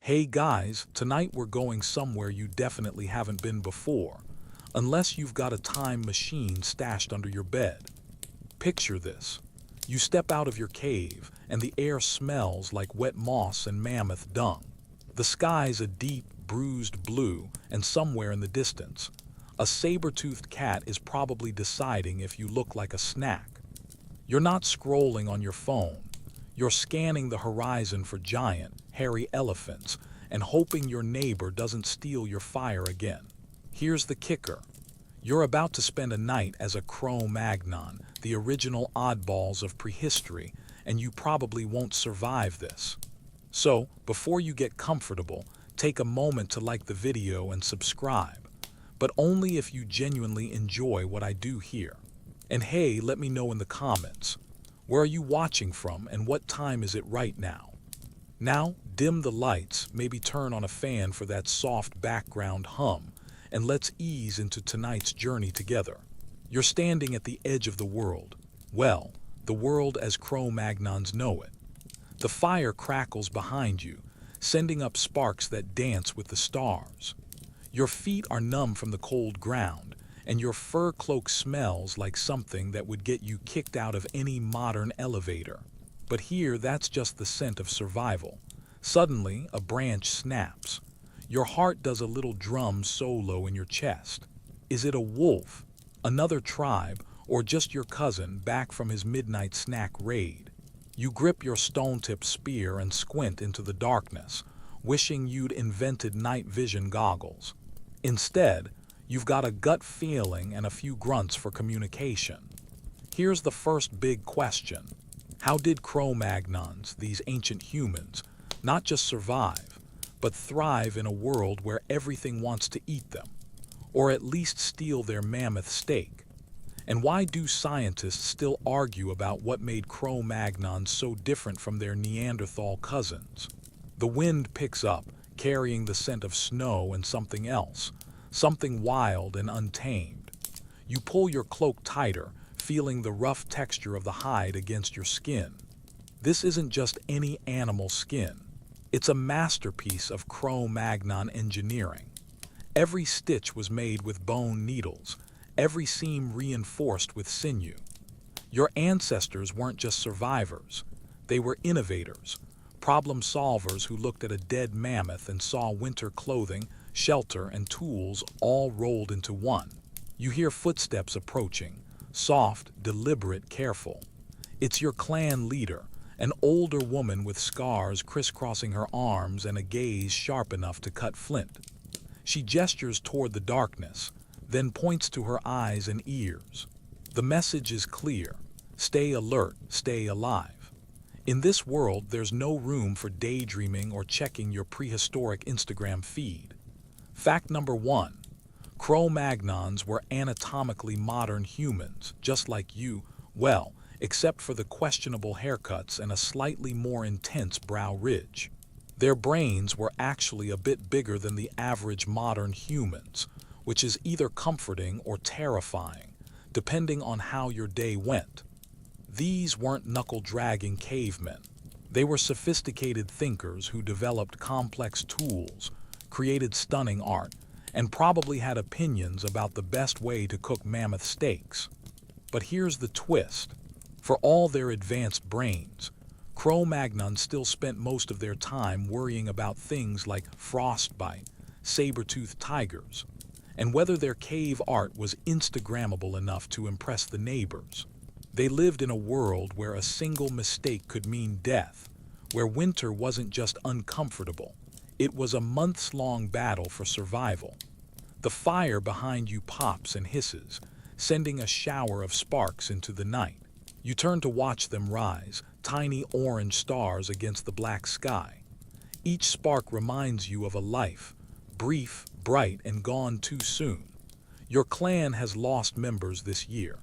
Hey guys, tonight we're going somewhere you definitely haven't been before, unless you've got a time machine stashed under your bed. Picture this. You step out of your cave, and the air smells like wet moss and mammoth dung. The sky's a deep, bruised blue, and somewhere in the distance, a saber-toothed cat is probably deciding if you look like a snack. You're not scrolling on your phone. You're scanning the horizon for giant, hairy elephants and hoping your neighbor doesn't steal your fire again. Here's the kicker. You're about to spend a night as a Cro-Magnon, the original oddballs of prehistory, and you probably won't survive this. So, before you get comfortable, take a moment to like the video and subscribe, but only if you genuinely enjoy what I do here. And hey, let me know in the comments, where are you watching from and what time is it right now? Now, dim the lights, maybe turn on a fan for that soft background hum, and let's ease into tonight's journey together. You're standing at the edge of the world. Well, the world as Cro-Magnons know it. The fire crackles behind you, sending up sparks that dance with the stars. Your feet are numb from the cold ground, and your fur cloak smells like something that would get you kicked out of any modern elevator. But here, that's just the scent of survival. Suddenly, a branch snaps. Your heart does a little drum solo in your chest. Is it a wolf, another tribe, or just your cousin back from his midnight snack raid? You grip your stone-tipped spear and squint into the darkness, wishing you'd invented night vision goggles. Instead, you've got a gut feeling and a few grunts for communication. Here's the first big question. How did Cro-Magnons, these ancient humans, not just survive, but thrive in a world where everything wants to eat them, or at least steal their mammoth steak? And why do scientists still argue about what made Cro-Magnons so different from their Neanderthal cousins? The wind picks up, carrying the scent of snow and something else, something wild and untamed. You pull your cloak tighter, feeling the rough texture of the hide against your skin. This isn't just any animal skin. It's a masterpiece of Cro-Magnon engineering. Every stitch was made with bone needles, every seam reinforced with sinew. Your ancestors weren't just survivors. They were innovators, problem solvers who looked at a dead mammoth and saw winter clothing, shelter, and tools all rolled into one. You hear footsteps approaching, soft, deliberate, careful. It's your clan leader, an older woman with scars crisscrossing her arms and a gaze sharp enough to cut flint. She gestures toward the darkness, then points to her eyes and ears. The message is clear. Stay alert, stay alive. In this world, there's no room for daydreaming or checking your prehistoric Instagram feed. Fact number 1. Cro-Magnons were anatomically modern humans, just like you, well, except for the questionable haircuts and a slightly more intense brow ridge. Their brains were actually a bit bigger than the average modern humans, which is either comforting or terrifying, depending on how your day went. These weren't knuckle-dragging cavemen. They were sophisticated thinkers who developed complex tools, created stunning art, and probably had opinions about the best way to cook mammoth steaks. But here's the twist. For all their advanced brains, Cro-Magnons still spent most of their time worrying about things like frostbite, saber-toothed tigers, and whether their cave art was Instagrammable enough to impress the neighbors. They lived in a world where a single mistake could mean death, where winter wasn't just uncomfortable. It was a months-long battle for survival. The fire behind you pops and hisses, sending a shower of sparks into the night. You turn to watch them rise, tiny orange stars against the black sky. Each spark reminds you of a life, brief, bright, and gone too soon. Your clan has lost members this year.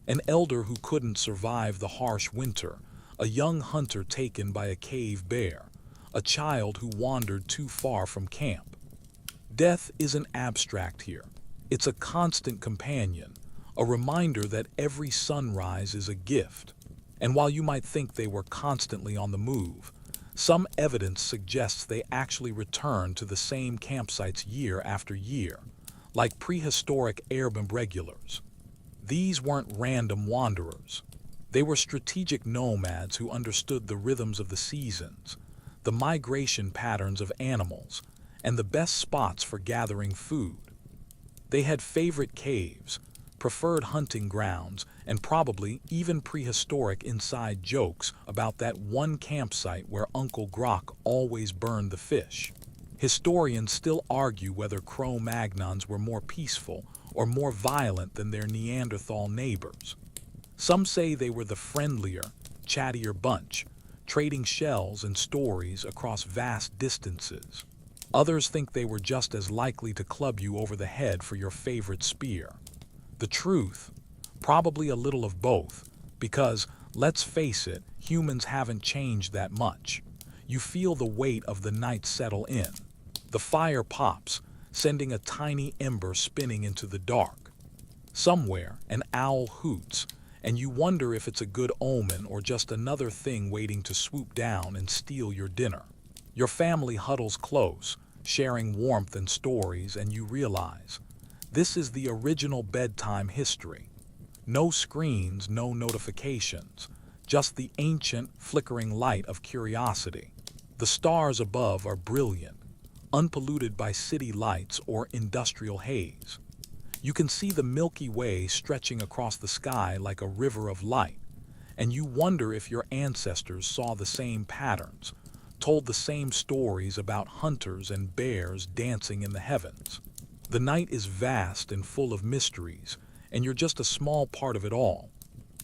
An elder who couldn't survive the harsh winter, a young hunter taken by a cave bear, a child who wandered too far from camp. Death isn't abstract here. It's a constant companion, a reminder that every sunrise is a gift. And while you might think they were constantly on the move, Some evidence suggests they actually returned to the same campsites year after year, like prehistoric urban regulars. These weren't random wanderers. They were strategic nomads who understood the rhythms of the seasons, the migration patterns of animals, and the best spots for gathering food. They had favorite caves, preferred hunting grounds, and probably even prehistoric inside jokes about that one campsite where Uncle Grok always burned the fish. Historians still argue whether Cro-Magnons were more peaceful or more violent than their Neanderthal neighbors. Some say they were the friendlier, chattier bunch, trading shells and stories across vast distances. Others think they were just as likely to club you over the head for your favorite spear. The truth? Probably a little of both, because, let's face it, humans haven't changed that much. You feel the weight of the night settle in. The fire pops, sending a tiny ember spinning into the dark. Somewhere, an owl hoots, and you wonder if it's a good omen or just another thing waiting to swoop down and steal your dinner. Your family huddles close, sharing warmth and stories, and you realize, this is the original bedtime history. No screens, no notifications, just the ancient, flickering light of curiosity. The stars above are brilliant, unpolluted by city lights or industrial haze. You can see the Milky Way stretching across the sky like a river of light, and you wonder if your ancestors saw the same patterns, told the same stories about hunters and bears dancing in the heavens. The night is vast and full of mysteries, and you're just a small part of it all,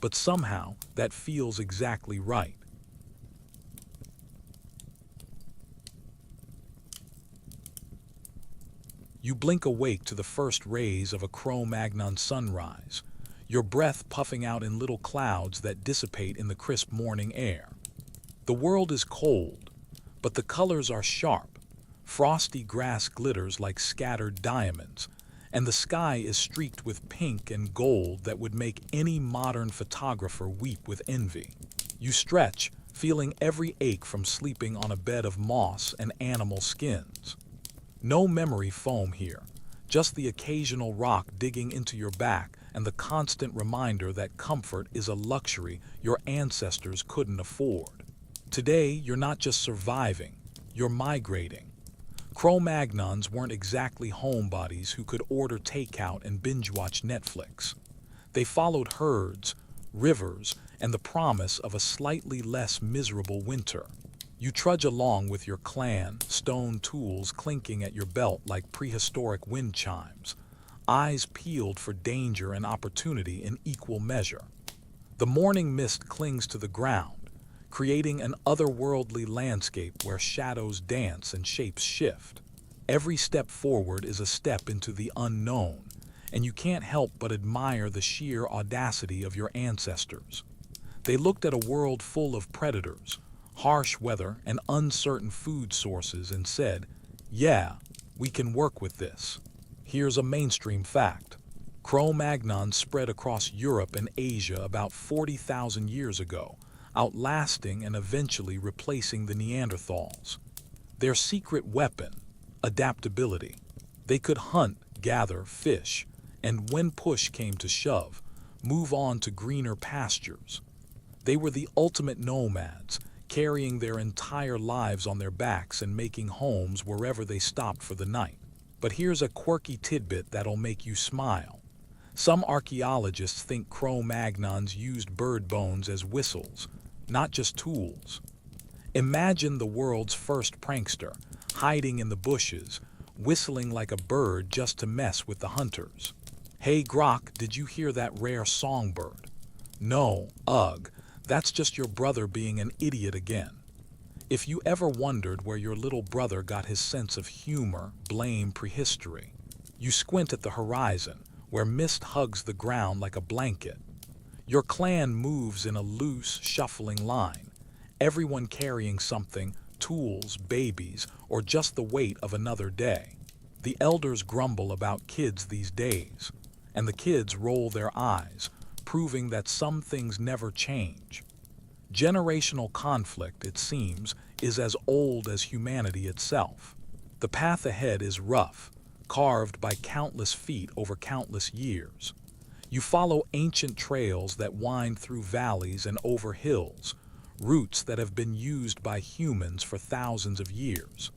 but somehow that feels exactly right. You blink awake to the first rays of a Cro-Magnon sunrise, your breath puffing out in little clouds that dissipate in the crisp morning air. The world is cold, but the colors are sharp. Frosty grass glitters like scattered diamonds, and the sky is streaked with pink and gold that would make any modern photographer weep with envy. You stretch, feeling every ache from sleeping on a bed of moss and animal skins. No memory foam here, just the occasional rock digging into your back and the constant reminder that comfort is a luxury your ancestors couldn't afford. Today, you're not just surviving, you're migrating. Cro-Magnons weren't exactly homebodies who could order takeout and binge-watch Netflix. They followed herds, rivers, and the promise of a slightly less miserable winter. You trudge along with your clan, stone tools clinking at your belt like prehistoric wind chimes, eyes peeled for danger and opportunity in equal measure. The morning mist clings to the ground, creating an otherworldly landscape where shadows dance and shapes shift. Every step forward is a step into the unknown, and you can't help but admire the sheer audacity of your ancestors. They looked at a world full of predators, harsh weather, and uncertain food sources and said, yeah, we can work with this. Here's a mainstream fact. Cro-Magnons spread across Europe and Asia about 40,000 years ago, outlasting and eventually replacing the Neanderthals. Their secret weapon, adaptability. They could hunt, gather, fish, and when push came to shove, move on to greener pastures. They were the ultimate nomads, carrying their entire lives on their backs and making homes wherever they stopped for the night. But here's a quirky tidbit that'll make you smile. Some archaeologists think Cro-Magnons used bird bones as whistles, not just tools. Imagine the world's first prankster, hiding in the bushes, whistling like a bird just to mess with the hunters. Hey Grok, did you hear that rare songbird? No, ugh. That's just your brother being an idiot again. If you ever wondered where your little brother got his sense of humor, blame prehistory. You squint at the horizon, where mist hugs the ground like a blanket. Your clan moves in a loose, shuffling line, everyone carrying something, tools, babies, or just the weight of another day. The elders grumble about kids these days, and the kids roll their eyes, proving that some things never change. Generational conflict, it seems, is as old as humanity itself. The path ahead is rough, carved by countless feet over countless years. You follow ancient trails that wind through valleys and over hills, routes that have been used by humans for thousands of years.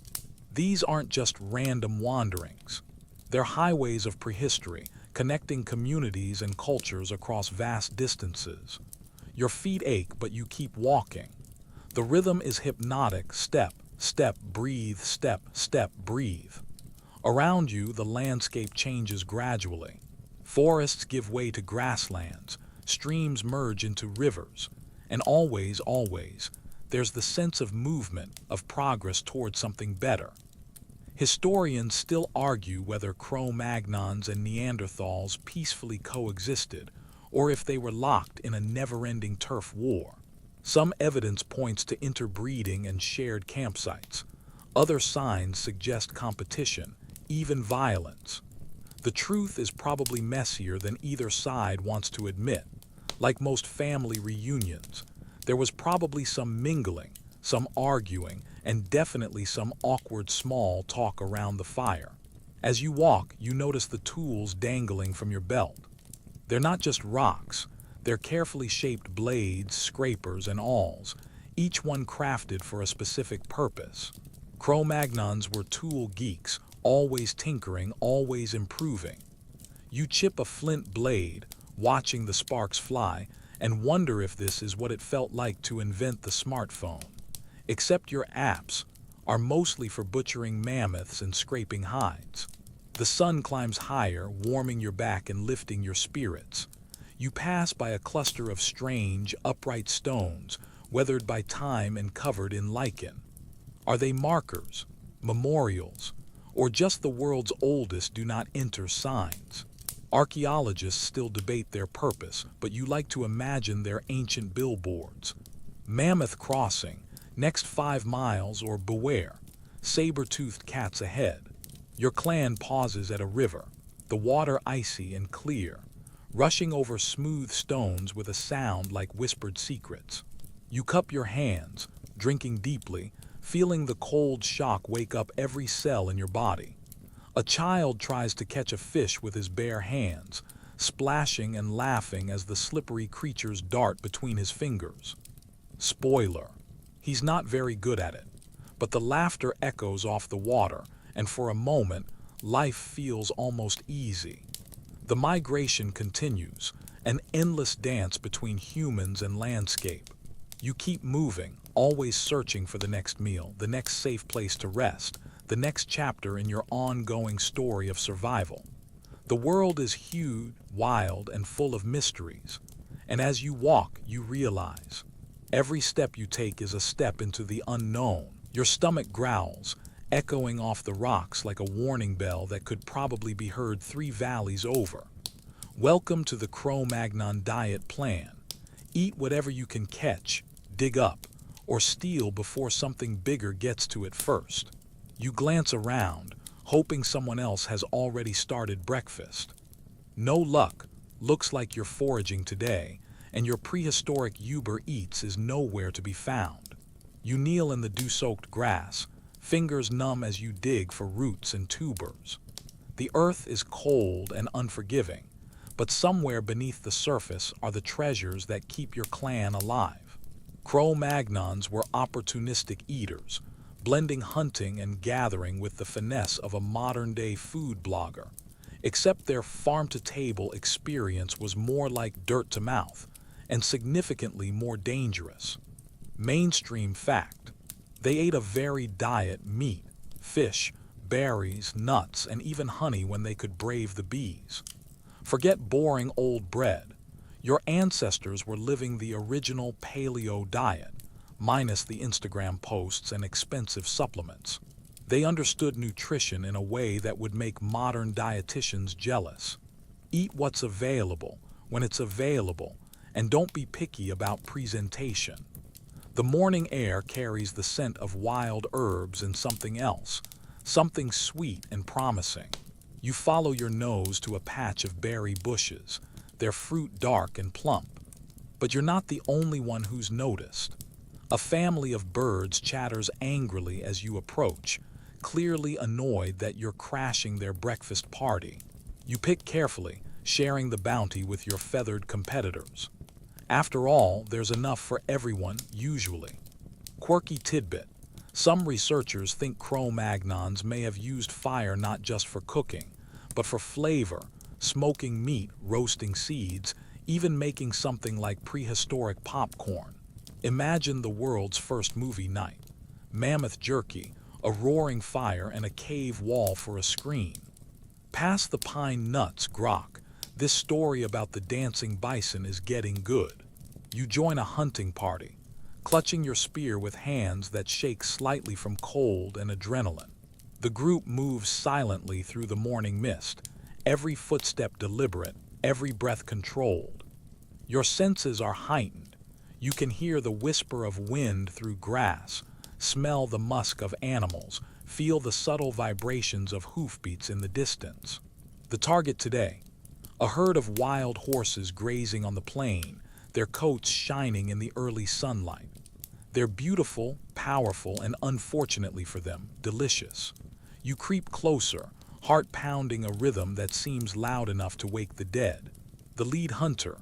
These aren't just random wanderings. They're highways of prehistory, connecting communities and cultures across vast distances. Your feet ache, but you keep walking. The rhythm is hypnotic: step, step, breathe, step, step, breathe. Around you, the landscape changes gradually. Forests give way to grasslands, streams merge into rivers, and always, there's the sense of movement, of progress towards something better. Historians still argue whether Cro-Magnons and Neanderthals peacefully coexisted, or if they were locked in a never-ending turf war. Some evidence points to interbreeding and shared campsites. Other signs suggest competition, even violence. The truth is probably messier than either side wants to admit. Like most family reunions, there was probably some mingling, some arguing, and definitely some awkward small talk around the fire. As you walk, you notice the tools dangling from your belt. They're not just rocks, they're carefully shaped blades, scrapers, and awls, each one crafted for a specific purpose. Cro-Magnons were tool geeks, always tinkering, always improving. You chip a flint blade, watching the sparks fly, and wonder if this is what it felt like to invent the smartphone. Except your apps are mostly for butchering mammoths and scraping hides. The sun climbs higher, warming your back and lifting your spirits. You pass by a cluster of strange, upright stones, weathered by time and covered in lichen. Are they markers, memorials, or just the world's oldest do not enter signs? Archaeologists still debate their purpose, but you like to imagine their ancient billboards. Mammoth crossing, next 5 miles, or beware, saber-toothed cats ahead. Your clan pauses at a river, the water icy and clear, rushing over smooth stones with a sound like whispered secrets. You cup your hands, drinking deeply, feeling the cold shock wake up every cell in your body. A child tries to catch a fish with his bare hands, splashing and laughing as the slippery creatures dart between his fingers. Spoiler: he's not very good at it, but the laughter echoes off the water, and for a moment, life feels almost easy. The migration continues, an endless dance between humans and landscape. You keep moving, always searching for the next meal, the next safe place to rest, the next chapter in your ongoing story of survival. The world is huge, wild, and full of mysteries, and as you walk, you realize every step you take is a step into the unknown. Your stomach growls, echoing off the rocks like a warning bell that could probably be heard 3 valleys over. Welcome to the Cro-Magnon diet plan. Eat whatever you can catch, dig up, or steal before something bigger gets to it first. You glance around, hoping someone else has already started breakfast. No luck. Looks like you're foraging today, and your prehistoric Uber Eats is nowhere to be found. You kneel in the dew-soaked grass, fingers numb as you dig for roots and tubers. The earth is cold and unforgiving, but somewhere beneath the surface are the treasures that keep your clan alive. Cro-Magnons were opportunistic eaters, blending hunting and gathering with the finesse of a modern-day food blogger. Except their farm-to-table experience was more like dirt-to-mouth, and significantly more dangerous. Mainstream fact: they ate a varied diet: meat, fish, berries, nuts, and even honey when they could brave the bees. Forget boring old bread. Your ancestors were living the original paleo diet, minus the Instagram posts and expensive supplements. They understood nutrition in a way that would make modern dietitians jealous. Eat what's available, when it's available, and don't be picky about presentation. The morning air carries the scent of wild herbs and something else, something sweet and promising. You follow your nose to a patch of berry bushes, their fruit dark and plump. But you're not the only one who's noticed. A family of birds chatters angrily as you approach, clearly annoyed that you're crashing their breakfast party. You pick carefully, sharing the bounty with your feathered competitors. After all, there's enough for everyone, usually. Quirky tidbit. Some researchers think Cro-Magnons may have used fire not just for cooking, but for flavor, smoking meat, roasting seeds, even making something like prehistoric popcorn. Imagine the world's first movie night. Mammoth jerky, a roaring fire, and a cave wall for a screen. Pass the pine nuts, grok. This story about the dancing bison is getting good. You join a hunting party, clutching your spear with hands that shake slightly from cold and adrenaline. The group moves silently through the morning mist, every footstep deliberate, every breath controlled. Your senses are heightened. You can hear the whisper of wind through grass, smell the musk of animals, feel the subtle vibrations of hoofbeats in the distance. The target today: a herd of wild horses grazing on the plain, their coats shining in the early sunlight. They're beautiful, powerful, and unfortunately for them, delicious. You creep closer, heart pounding a rhythm that seems loud enough to wake the dead. The lead hunter,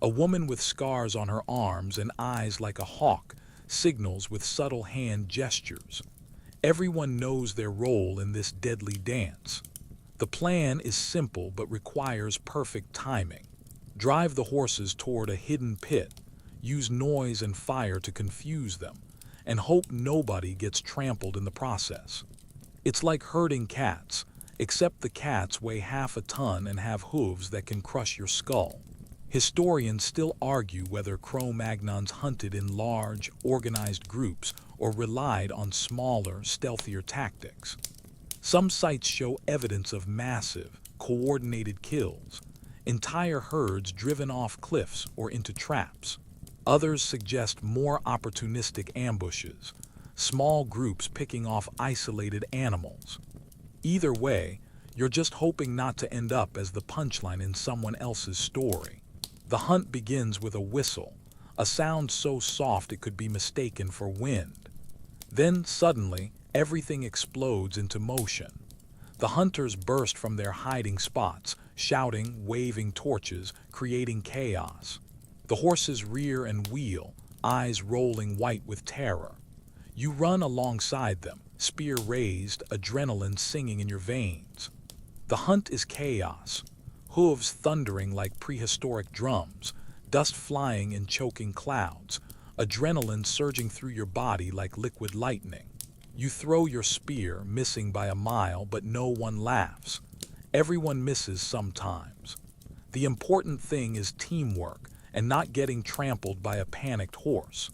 a woman with scars on her arms and eyes like a hawk, signals with subtle hand gestures. Everyone knows their role in this deadly dance. The plan is simple but requires perfect timing. Drive the horses toward a hidden pit, use noise and fire to confuse them, and hope nobody gets trampled in the process. It's like herding cats, except the cats weigh half a ton and have hooves that can crush your skull. Historians still argue whether Cro-Magnons hunted in large, organized groups or relied on smaller, stealthier tactics. Some sites show evidence of massive, coordinated kills, entire herds driven off cliffs or into traps. Others suggest more opportunistic ambushes, small groups picking off isolated animals. Either way, you're just hoping not to end up as the punchline in someone else's story. The hunt begins with a whistle, a sound so soft it could be mistaken for wind. Then, suddenly, everything explodes into motion. The hunters burst from their hiding spots, shouting, waving torches, creating chaos. The horses rear and wheel, eyes rolling white with terror. You run alongside them, spear raised, adrenaline singing in your veins. The hunt is chaos, hooves thundering like prehistoric drums, dust flying in choking clouds, adrenaline surging through your body like liquid lightning. You throw your spear, missing by a mile, but no one laughs. Everyone misses sometimes. The important thing is teamwork and not getting trampled by a panicked horse.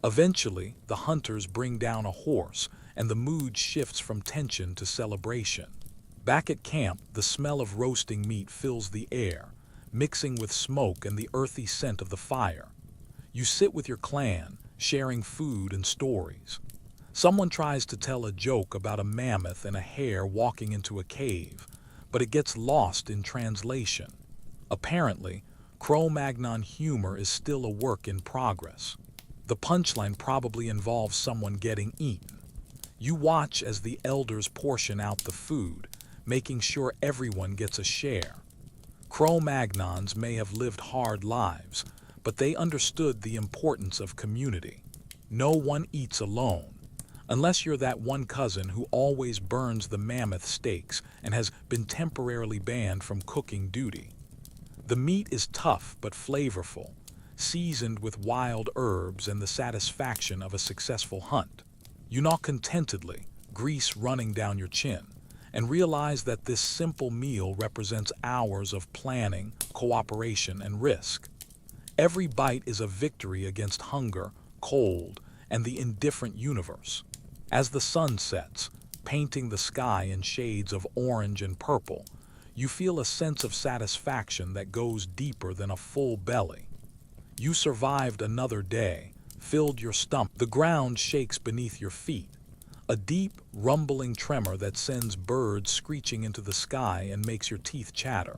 Eventually, the hunters bring down a horse, and the mood shifts from tension to celebration. Back at camp, the smell of roasting meat fills the air, mixing with smoke and the earthy scent of the fire. You sit with your clan, sharing food and stories. Someone tries to tell a joke about a mammoth and a hare walking into a cave, but it gets lost in translation. Apparently, Cro-Magnon humor is still a work in progress. The punchline probably involves someone getting eaten. You watch as the elders portion out the food, making sure everyone gets a share. Cro-Magnons may have lived hard lives, but they understood the importance of community. No one eats alone, unless you're that one cousin who always burns the mammoth steaks and has been temporarily banned from cooking duty. The meat is tough but flavorful, seasoned with wild herbs and the satisfaction of a successful hunt. You gnaw contentedly, grease running down your chin, and realize that this simple meal represents hours of planning, cooperation, and risk. Every bite is a victory against hunger, cold, and the indifferent universe. As the sun sets, painting the sky in shades of orange and purple, you feel a sense of satisfaction that goes deeper than a full belly. You survived another day, filled your stomach. The ground shakes beneath your feet, a deep, rumbling tremor that sends birds screeching into the sky and makes your teeth chatter.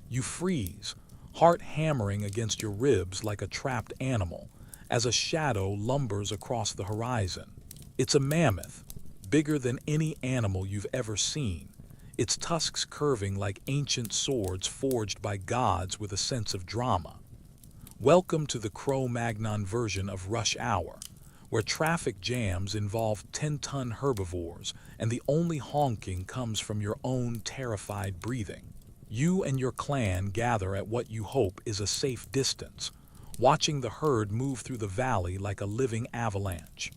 You freeze, heart hammering against your ribs like a trapped animal, as a shadow lumbers across the horizon. It's a mammoth, bigger than any animal you've ever seen, its tusks curving like ancient swords forged by gods with a sense of drama. Welcome to the Cro-Magnon version of Rush Hour, where traffic jams involve 10-ton herbivores and the only honking comes from your own terrified breathing. You and your clan gather at what you hope is a safe distance, watching the herd move through the valley like a living avalanche.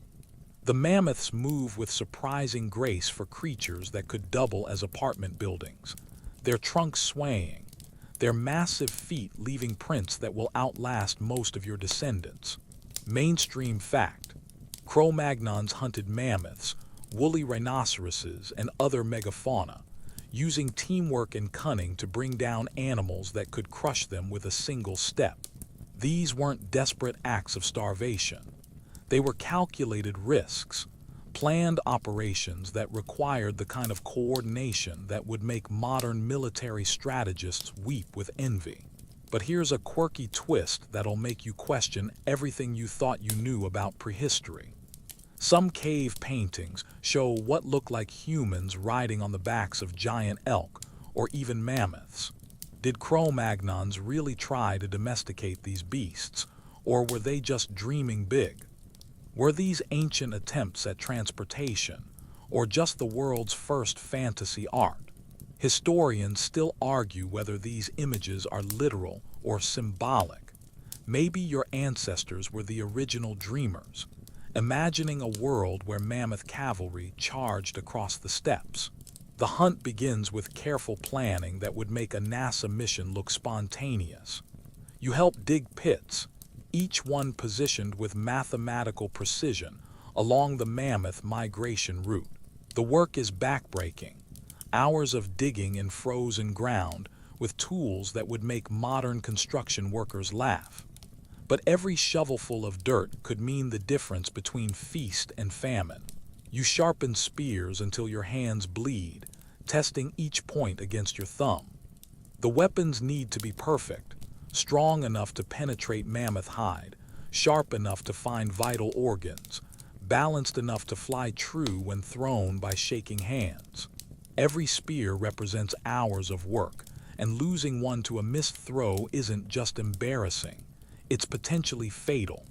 The mammoths move with surprising grace for creatures that could double as apartment buildings, their trunks swaying, their massive feet leaving prints that will outlast most of your descendants. Mainstream fact: Cro-Magnons hunted mammoths, woolly rhinoceroses, and other megafauna, using teamwork and cunning to bring down animals that could crush them with a single step. These weren't desperate acts of starvation. They were calculated risks, planned operations that required the kind of coordination that would make modern military strategists weep with envy. But here's a quirky twist that'll make you question everything you thought you knew about prehistory. Some cave paintings show what look like humans riding on the backs of giant elk or even mammoths. Did Cro-Magnons really try to domesticate these beasts, or were they just dreaming big? Were these ancient attempts at transportation, or just the world's first fantasy art? Historians still argue whether these images are literal or symbolic. Maybe your ancestors were the original dreamers, imagining a world where mammoth cavalry charged across the steppes. The hunt begins with careful planning that would make a NASA mission look spontaneous. You help dig pits, each one positioned with mathematical precision along the mammoth migration route. The work is backbreaking, hours of digging in frozen ground with tools that would make modern construction workers laugh. But every shovelful of dirt could mean the difference between feast and famine. You sharpen spears until your hands bleed, testing each point against your thumb. The weapons need to be perfect, strong enough to penetrate mammoth hide, sharp enough to find vital organs, balanced enough to fly true when thrown by shaking hands. Every spear represents hours of work, and losing one to a missed throw isn't just embarrassing, it's potentially fatal.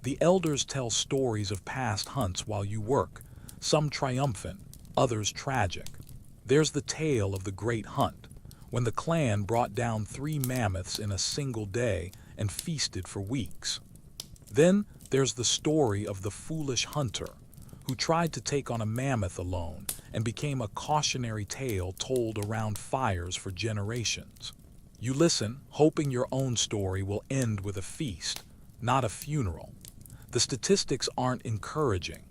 The elders tell stories of past hunts while you work, some triumphant, others tragic. There's the tale of the Great Hunt, when the clan brought down 3 mammoths in a single day and feasted for weeks. Then there's the story of the foolish hunter, who tried to take on a mammoth alone and became a cautionary tale told around fires for generations. You listen, hoping your own story will end with a feast, not a funeral. The statistics aren't encouraging.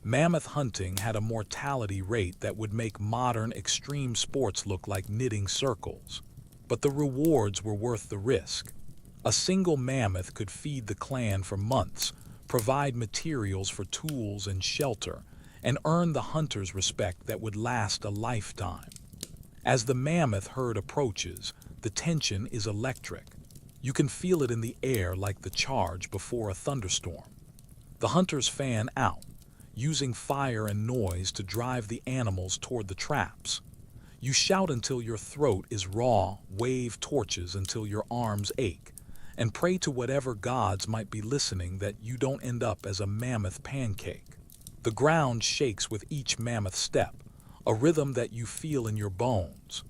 Mammoth hunting had a mortality rate that would make modern extreme sports look like knitting circles. But the rewards were worth the risk. A single mammoth could feed the clan for months, provide materials for tools and shelter, and earn the hunter's respect that would last a lifetime. As the mammoth herd approaches, the tension is electric. You can feel it in the air like the charge before a thunderstorm. The hunters fan out, using fire and noise to drive the animals toward the traps. You shout until your throat is raw, wave torches until your arms ache, and pray to whatever gods might be listening that you don't end up as a mammoth pancake. The ground shakes with each mammoth step, a rhythm that you feel in your bones.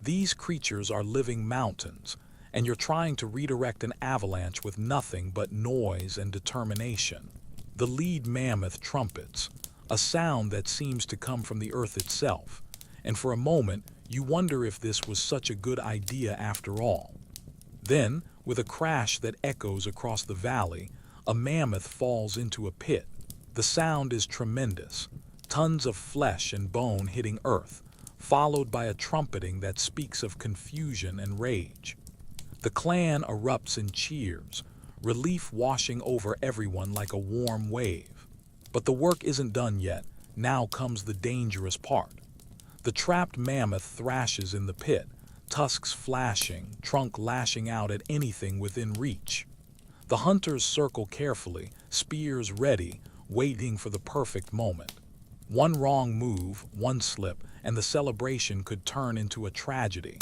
These creatures are living mountains, and you're trying to redirect an avalanche with nothing but noise and determination. The lead mammoth trumpets, a sound that seems to come from the earth itself, and for a moment you wonder if this was such a good idea after all. Then, with a crash that echoes across the valley, a mammoth falls into a pit. The sound is tremendous, tons of flesh and bone hitting earth, followed by a trumpeting that speaks of confusion and rage. The clan erupts in cheers, relief washing over everyone like a warm wave. But the work isn't done yet. Now comes the dangerous part. The trapped mammoth thrashes in the pit, tusks flashing, trunk lashing out at anything within reach. The hunters circle carefully, spears ready, waiting for the perfect moment. One wrong move, one slip, and the celebration could turn into a tragedy.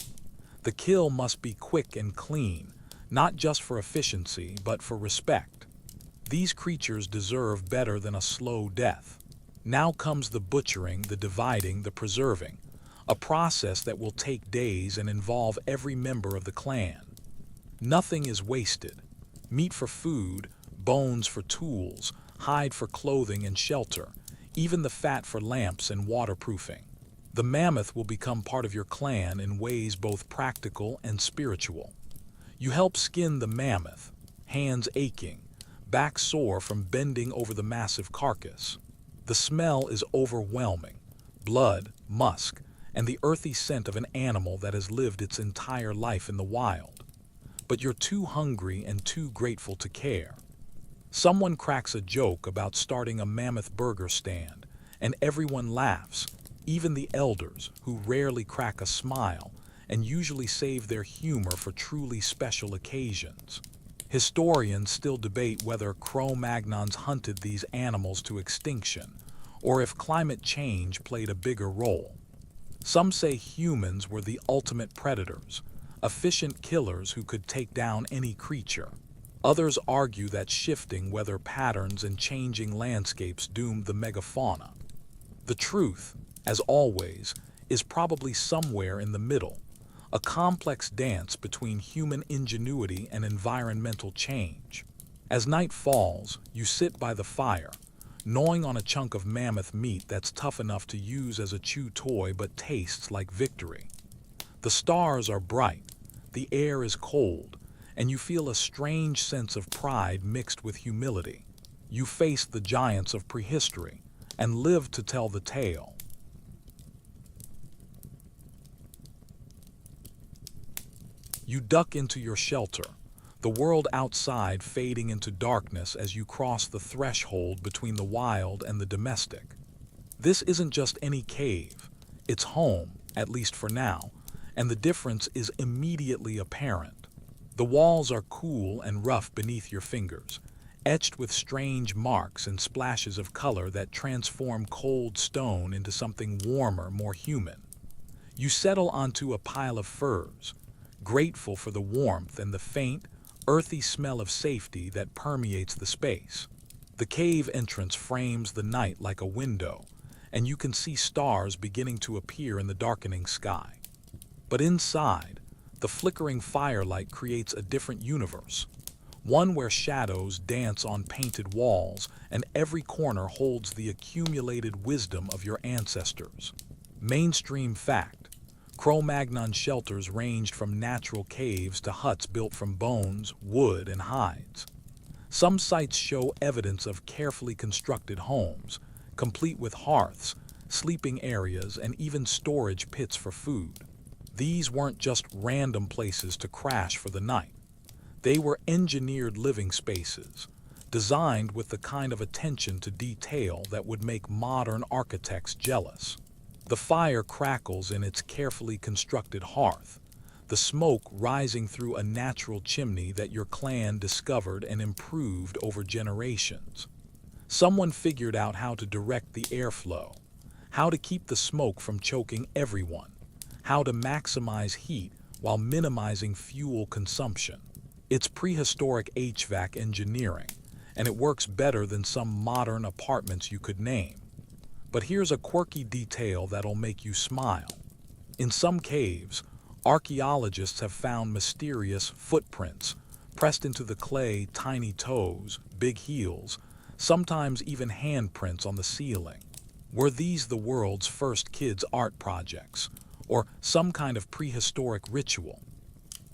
The kill must be quick and clean, not just for efficiency, but for respect. These creatures deserve better than a slow death. Now comes the butchering, the dividing, the preserving, a process that will take days and involve every member of the clan. Nothing is wasted. Meat for food, bones for tools, hide for clothing and shelter, even the fat for lamps and waterproofing. The mammoth will become part of your clan in ways both practical and spiritual. You help skin the mammoth, hands aching, back sore from bending over the massive carcass. The smell is overwhelming: blood, musk, and the earthy scent of an animal that has lived its entire life in the wild. But you're too hungry and too grateful to care. Someone cracks a joke about starting a mammoth burger stand, and everyone laughs, even the elders, who rarely crack a smile and usually save their humor for truly special occasions. Historians still debate whether Cro-Magnons hunted these animals to extinction, or if climate change played a bigger role. Some say humans were the ultimate predators, efficient killers who could take down any creature. Others argue that shifting weather patterns and changing landscapes doomed the megafauna. The truth, as always, is probably somewhere in the middle, a complex dance between human ingenuity and environmental change. As night falls, you sit by the fire, gnawing on a chunk of mammoth meat that's tough enough to use as a chew toy but tastes like victory. The stars are bright, the air is cold, and you feel a strange sense of pride mixed with humility. You face the giants of prehistory and live to tell the tale. You duck into your shelter, the world outside fading into darkness as you cross the threshold between the wild and the domestic. This isn't just any cave, it's home, at least for now, and the difference is immediately apparent. The walls are cool and rough beneath your fingers, etched with strange marks and splashes of color that transform cold stone into something warmer, more human. You settle onto a pile of furs, grateful for the warmth and the faint, earthy smell of safety that permeates the space. The cave entrance frames the night like a window, and you can see stars beginning to appear in the darkening sky. But inside, the flickering firelight creates a different universe, one where shadows dance on painted walls and every corner holds the accumulated wisdom of your ancestors. Mainstream fact: Cro-Magnon shelters ranged from natural caves to huts built from bones, wood, and hides. Some sites show evidence of carefully constructed homes, complete with hearths, sleeping areas, and even storage pits for food. These weren't just random places to crash for the night. They were engineered living spaces, designed with the kind of attention to detail that would make modern architects jealous. The fire crackles in its carefully constructed hearth, the smoke rising through a natural chimney that your clan discovered and improved over generations. Someone figured out how to direct the airflow, how to keep the smoke from choking everyone, how to maximize heat while minimizing fuel consumption. It's prehistoric HVAC engineering, and it works better than some modern apartments you could name. But here's a quirky detail that'll make you smile. In some caves, archaeologists have found mysterious footprints, pressed into the clay, tiny toes, big heels, sometimes even handprints on the ceiling. Were these the world's first kids' art projects, or some kind of prehistoric ritual?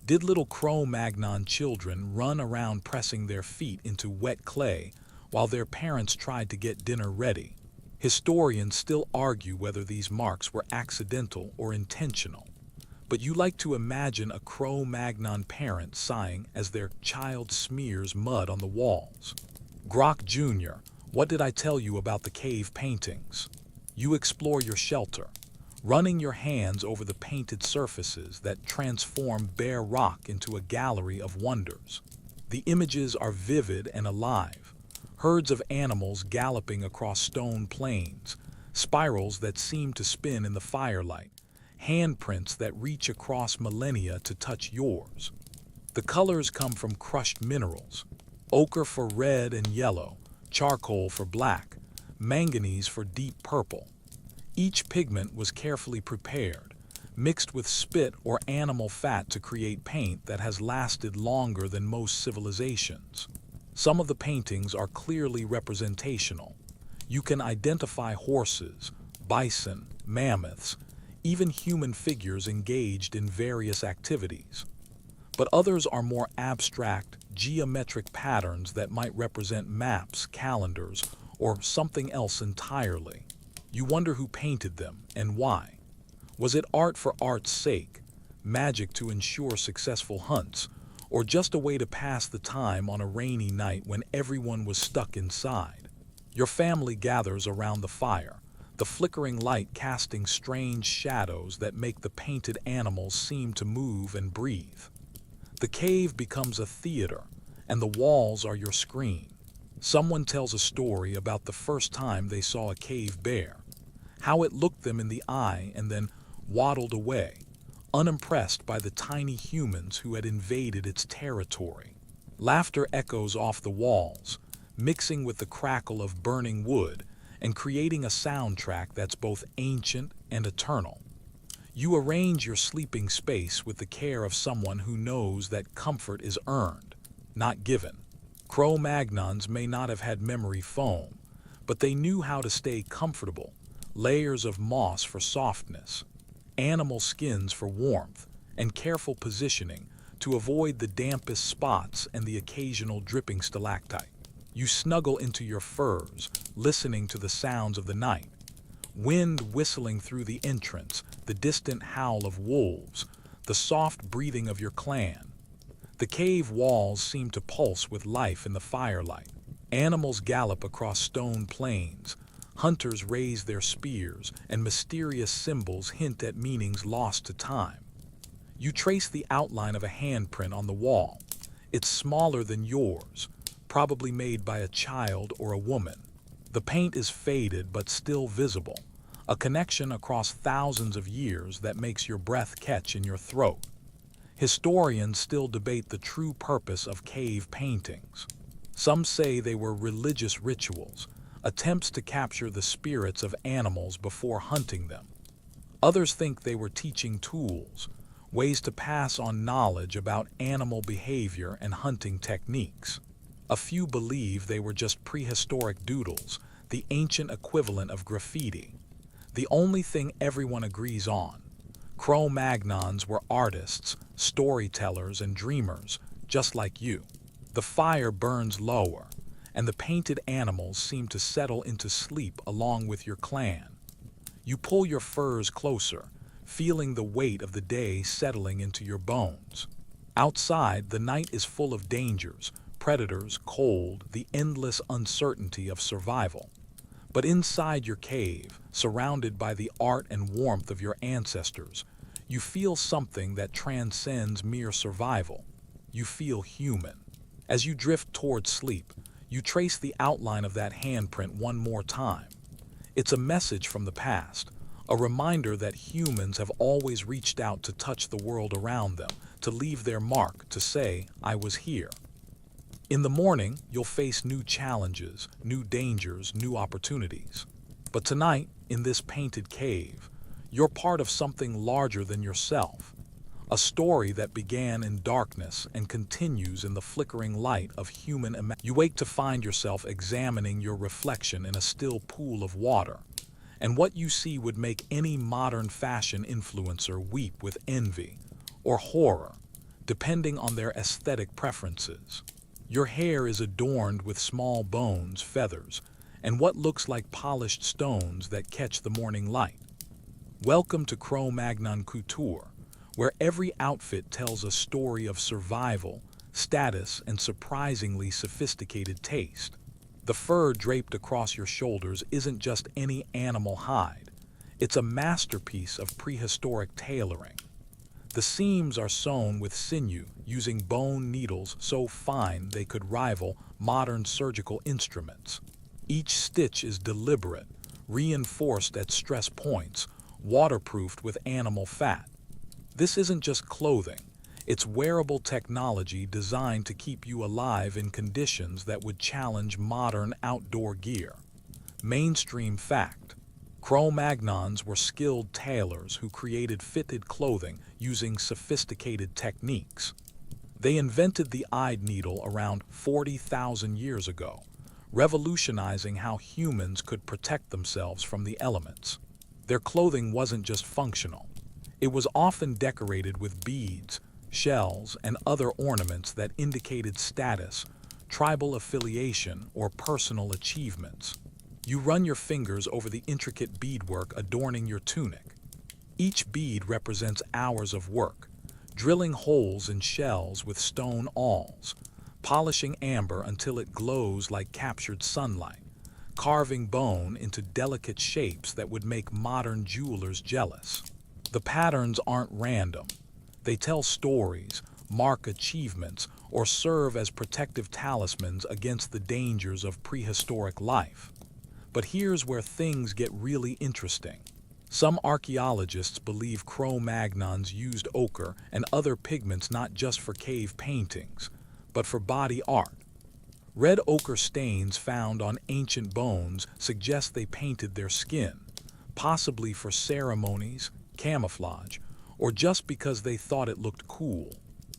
Did little Cro-Magnon children run around pressing their feet into wet clay while their parents tried to get dinner ready? Historians still argue whether these marks were accidental or intentional. But you like to imagine a Cro-Magnon parent sighing as their child smears mud on the walls. Grok Jr., what did I tell you about the cave paintings? You explore your shelter, running your hands over the painted surfaces that transform bare rock into a gallery of wonders. The images are vivid and alive. Herds of animals galloping across stone plains, spirals that seem to spin in the firelight, handprints that reach across millennia to touch yours. The colors come from crushed minerals, ochre for red and yellow, charcoal for black, manganese for deep purple. Each pigment was carefully prepared, mixed with spit or animal fat to create paint that has lasted longer than most civilizations. Some of the paintings are clearly representational. You can identify horses, bison, mammoths, even human figures engaged in various activities. But others are more abstract, geometric patterns that might represent maps, calendars, or something else entirely. You wonder who painted them and why. Was it art for art's sake, magic to ensure successful hunts, or just a way to pass the time on a rainy night when everyone was stuck inside? Your family gathers around the fire, the flickering light casting strange shadows that make the painted animals seem to move and breathe. The cave becomes a theater, and the walls are your screen. Someone tells a story about the first time they saw a cave bear, how it looked them in the eye and then waddled away, unimpressed by the tiny humans who had invaded its territory. Laughter echoes off the walls, mixing with the crackle of burning wood and creating a soundtrack that's both ancient and eternal. You arrange your sleeping space with the care of someone who knows that comfort is earned, not given. Cro-Magnons may not have had memory foam, but they knew how to stay comfortable, layers of moss for softness, animal skins for warmth, and careful positioning to avoid the dampest spots and the occasional dripping stalactite. You snuggle into your furs, listening to the sounds of the night. Wind whistling through the entrance, the distant howl of wolves, the soft breathing of your clan. The cave walls seem to pulse with life in the firelight. Animals gallop across stone plains, hunters raise their spears, and mysterious symbols hint at meanings lost to time. You trace the outline of a handprint on the wall. It's smaller than yours, probably made by a child or a woman. The paint is faded but still visible, a connection across thousands of years that makes your breath catch in your throat. Historians still debate the true purpose of cave paintings. Some say they were religious rituals, attempts to capture the spirits of animals before hunting them. Others think they were teaching tools, ways to pass on knowledge about animal behavior and hunting techniques. A few believe they were just prehistoric doodles, the ancient equivalent of graffiti. The only thing everyone agrees on: Cro-Magnons were artists, storytellers, and dreamers, just like you. The fire burns lower, and the painted animals seem to settle into sleep along with your clan. You pull your furs closer, feeling the weight of the day settling into your bones. Outside, the night is full of dangers, predators, cold, the endless uncertainty of survival. But inside your cave, surrounded by the art and warmth of your ancestors, you feel something that transcends mere survival. You feel human. As you drift towards sleep, you trace the outline of that handprint one more time. It's a message from the past, a reminder that humans have always reached out to touch the world around them, to leave their mark, to say, "I was here." In the morning, you'll face new challenges, new dangers, new opportunities. But tonight, in this painted cave, you're part of something larger than yourself. A story that began in darkness and continues in the flickering light of human imagination. You wake to find yourself examining your reflection in a still pool of water, and what you see would make any modern fashion influencer weep with envy or horror, depending on their aesthetic preferences. Your hair is adorned with small bones, feathers, and what looks like polished stones that catch the morning light. Welcome to Cro-Magnon couture, where every outfit tells a story of survival, status, and surprisingly sophisticated taste. The fur draped across your shoulders isn't just any animal hide. It's a masterpiece of prehistoric tailoring. The seams are sewn with sinew, using bone needles so fine they could rival modern surgical instruments. Each stitch is deliberate, reinforced at stress points, waterproofed with animal fat. This isn't just clothing, it's wearable technology designed to keep you alive in conditions that would challenge modern outdoor gear. Mainstream fact: Cro-Magnons were skilled tailors who created fitted clothing using sophisticated techniques. They invented the eyed needle around 40,000 years ago, revolutionizing how humans could protect themselves from the elements. Their clothing wasn't just functional. It was often decorated with beads, shells, and other ornaments that indicated status, tribal affiliation, or personal achievements. You run your fingers over the intricate beadwork adorning your tunic. Each bead represents hours of work, drilling holes in shells with stone awls, polishing amber until it glows like captured sunlight, carving bone into delicate shapes that would make modern jewelers jealous. The patterns aren't random. They tell stories, mark achievements, or serve as protective talismans against the dangers of prehistoric life. But here's where things get really interesting. Some archaeologists believe Cro-Magnons used ochre and other pigments not just for cave paintings, but for body art. Red ochre stains found on ancient bones suggest they painted their skin, possibly for ceremonies, camouflage, or just because they thought it looked cool.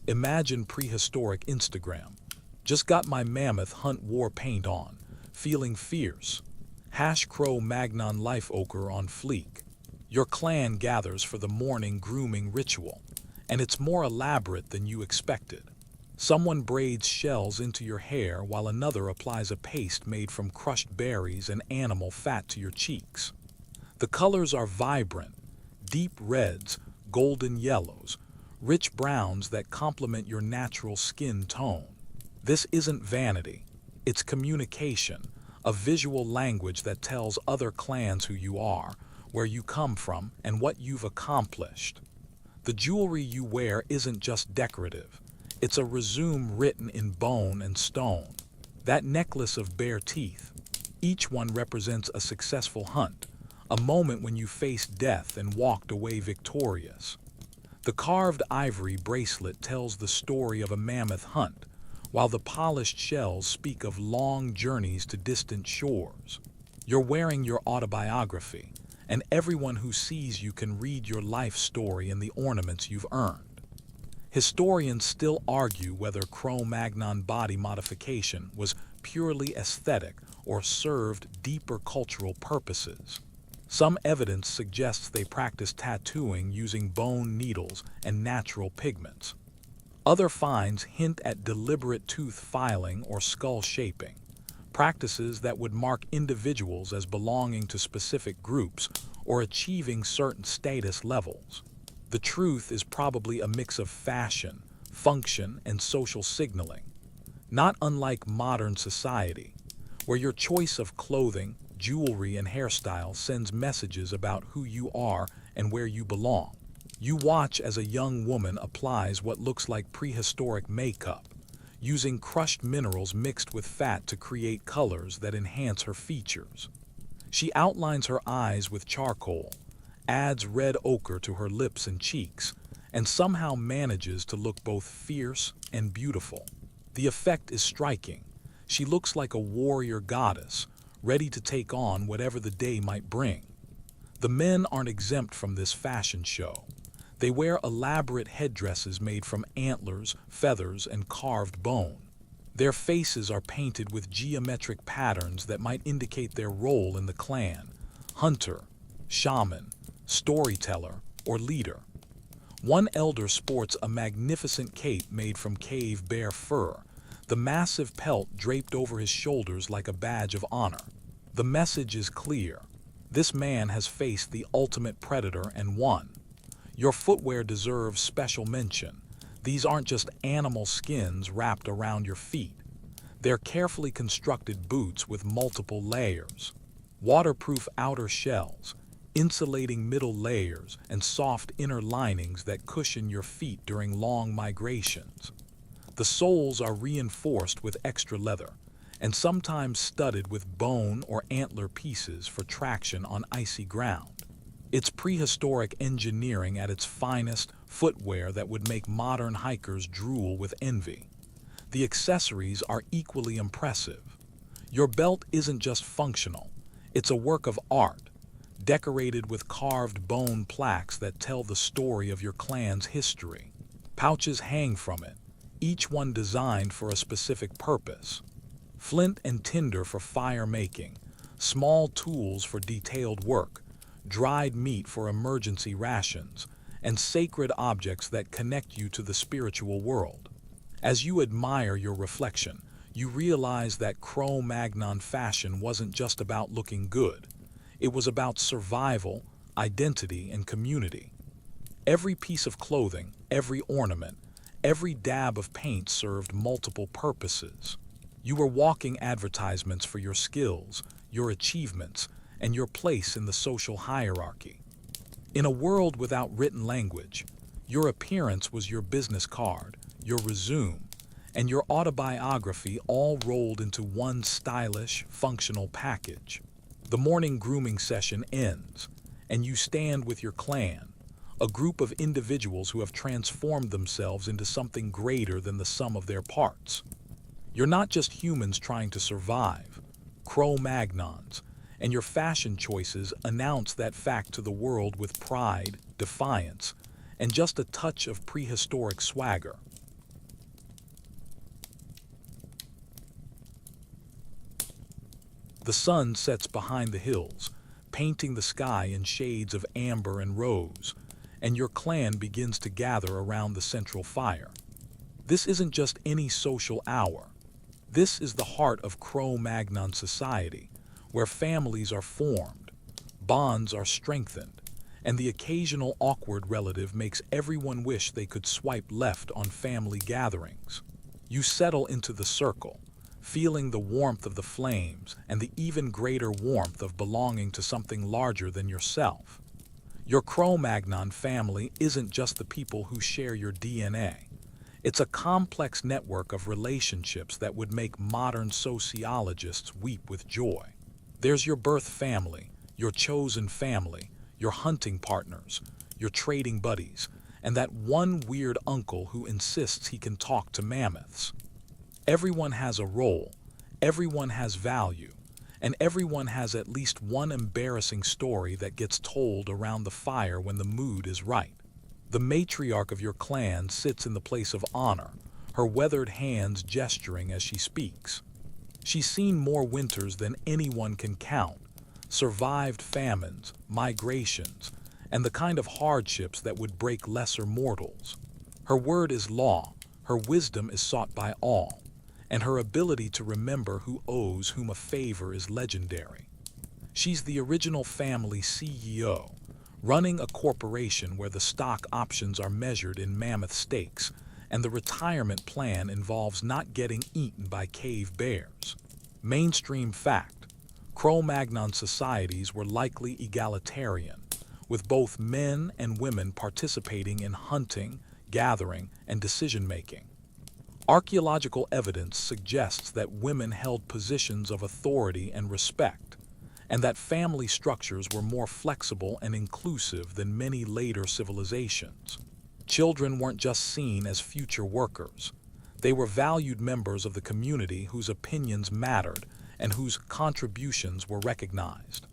Imagine prehistoric Instagram. Just got my mammoth hunt war paint on, feeling fierce. Cro-Magnon life ochre on fleek. Your clan gathers for the morning grooming ritual, and it's more elaborate than you expected. Someone braids shells into your hair while another applies a paste made from crushed berries and animal fat to your cheeks. The colors are vibrant, deep reds, golden yellows, rich browns that complement your natural skin tone. This isn't vanity, it's communication, a visual language that tells other clans who you are, where you come from, and what you've accomplished. The jewelry you wear isn't just decorative, it's a resume written in bone and stone. That necklace of bare teeth, each one represents a successful hunt, a moment when you faced death and walked away victorious. The carved ivory bracelet tells the story of a mammoth hunt, while the polished shells speak of long journeys to distant shores. You're wearing your autobiography, and everyone who sees you can read your life story in the ornaments you've earned. Historians still argue whether Cro-Magnon body modification was purely aesthetic or served deeper cultural purposes. Some evidence suggests they practiced tattooing using bone needles and natural pigments. Other finds hint at deliberate tooth filing or skull shaping, practices that would mark individuals as belonging to specific groups or achieving certain status levels. The truth is probably a mix of fashion, function, and social signaling, not unlike modern society, where your choice of clothing, jewelry, and hairstyle sends messages about who you are and where you belong. You watch as a young woman applies what looks like prehistoric makeup, using crushed minerals mixed with fat to create colors that enhance her features. She outlines her eyes with charcoal, adds red ochre to her lips and cheeks, and somehow manages to look both fierce and beautiful. The effect is striking. She looks like a warrior goddess, ready to take on whatever the day might bring. The men aren't exempt from this fashion show. They wear elaborate headdresses made from antlers, feathers, and carved bone. Their faces are painted with geometric patterns that might indicate their role in the clan: hunter, shaman, storyteller, or leader. One elder sports a magnificent cape made from cave bear fur, the massive pelt draped over his shoulders like a badge of honor. The message is clear. This man has faced the ultimate predator and won. Your footwear deserves special mention. These aren't just animal skins wrapped around your feet. They're carefully constructed boots with multiple layers, waterproof outer shells, insulating middle layers and soft inner linings that cushion your feet during long migrations. The soles are reinforced with extra leather, and sometimes studded with bone or antler pieces for traction on icy ground. It's prehistoric engineering at its finest, footwear that would make modern hikers drool with envy. The accessories are equally impressive. Your belt isn't just functional, it's a work of art, decorated with carved bone plaques that tell the story of your clan's history. Pouches hang from it, each one designed for a specific purpose. Flint and tinder for fire making, small tools for detailed work, dried meat for emergency rations, and sacred objects that connect you to the spiritual world. As you admire your reflection, you realize that Cro-Magnon fashion wasn't just about looking good. It was about survival, identity, and community. Every piece of clothing, every ornament, every dab of paint served multiple purposes. You were walking advertisements for your skills, your achievements, and your place in the social hierarchy. In a world without written language, your appearance was your business card, your resume, and your autobiography all rolled into one stylish, functional package. The morning grooming session ends, and you stand with your clan, a group of individuals who have transformed themselves into something greater than the sum of their parts. You're not just humans trying to survive, Cro-Magnons, and your fashion choices announce that fact to the world with pride, defiance, and just a touch of prehistoric swagger. The sun sets behind the hills, painting the sky in shades of amber and rose, and your clan begins to gather around the central fire. This isn't just any social hour. This is the heart of Cro-Magnon society, where families are formed, bonds are strengthened, and the occasional awkward relative makes everyone wish they could swipe left on family gatherings. You settle into the circle, feeling the warmth of the flames and the even greater warmth of belonging to something larger than yourself. Your Cro-Magnon family isn't just the people who share your DNA. It's a complex network of relationships that would make modern sociologists weep with joy. There's your birth family, your chosen family, your hunting partners, your trading buddies, and that one weird uncle who insists he can talk to mammoths. Everyone has a role, everyone has value, and everyone has at least one embarrassing story that gets told around the fire when the mood is right. The matriarch of your clan sits in the place of honor, her weathered hands gesturing as she speaks. She's seen more winters than anyone can count, survived famines, migrations, and the kind of hardships that would break lesser mortals. Her word is law, her wisdom is sought by all, and her ability to remember who owes whom a favor is legendary. She's the original family CEO, running a corporation where the stock options are measured in mammoth stakes, and the retirement plan involves not getting eaten by cave bears. Mainstream fact: Cro-Magnon societies were likely egalitarian, with both men and women participating in hunting, gathering, and decision-making. Archaeological evidence suggests that women held positions of authority and respect, and that family structures were more flexible and inclusive than many later civilizations. Children weren't just seen as future workers. They were valued members of the community whose opinions mattered and whose contributions were recognized.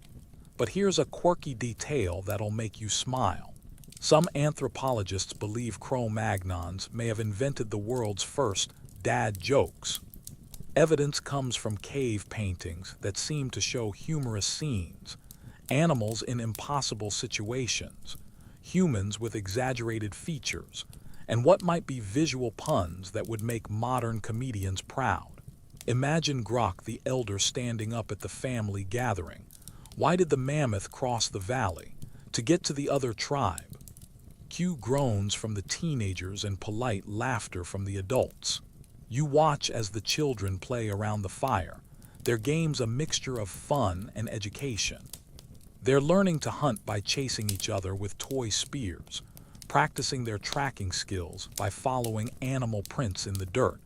But here's a quirky detail that'll make you smile. Some anthropologists believe Cro-Magnons may have invented the world's first dad jokes. Evidence comes from cave paintings that seem to show humorous scenes, animals in impossible situations, humans with exaggerated features, and what might be visual puns that would make modern comedians proud. Imagine Grok the Elder standing up at the family gathering. Why did the mammoth cross the valley? To get to the other tribe. Cue groans from the teenagers and polite laughter from the adults. You watch as the children play around the fire, their games a mixture of fun and education. They're learning to hunt by chasing each other with toy spears, practicing their tracking skills by following animal prints in the dirt,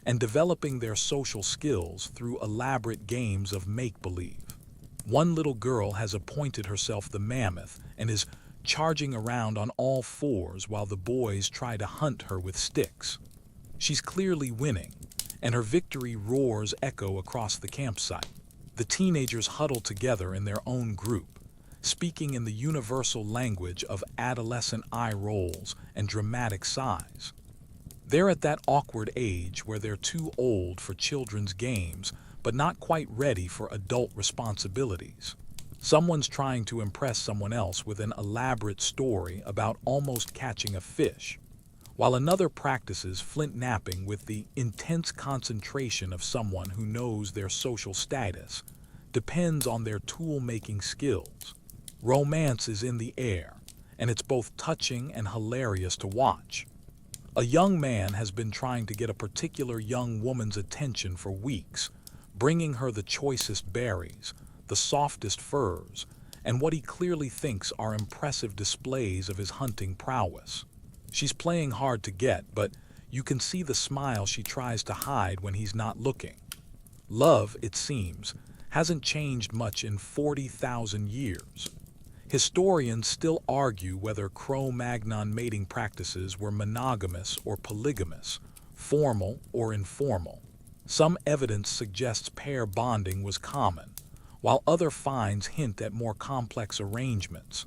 and developing their social skills through elaborate games of make-believe. One little girl has appointed herself the mammoth and is charging around on all fours while the boys try to hunt her with sticks. She's clearly winning, and her victory roars echo across the campsite. The teenagers huddle together in their own group, speaking in the universal language of adolescent eye rolls and dramatic sighs. They're at that awkward age where they're too old for children's games, but not quite ready for adult responsibilities. Someone's trying to impress someone else with an elaborate story about almost catching a fish, while another practices flint knapping with the intense concentration of someone who knows their social status depends on their tool-making skills. Romance is in the air, and it's both touching and hilarious to watch. A young man has been trying to get a particular young woman's attention for weeks, bringing her the choicest berries, the softest furs, and what he clearly thinks are impressive displays of his hunting prowess. She's playing hard to get, but you can see the smile she tries to hide when he's not looking. Love, it seems, hasn't changed much in 40,000 years. Historians still argue whether Cro-Magnon mating practices were monogamous or polygamous, formal or informal. Some evidence suggests pair bonding was common, while other finds hint at more complex arrangements.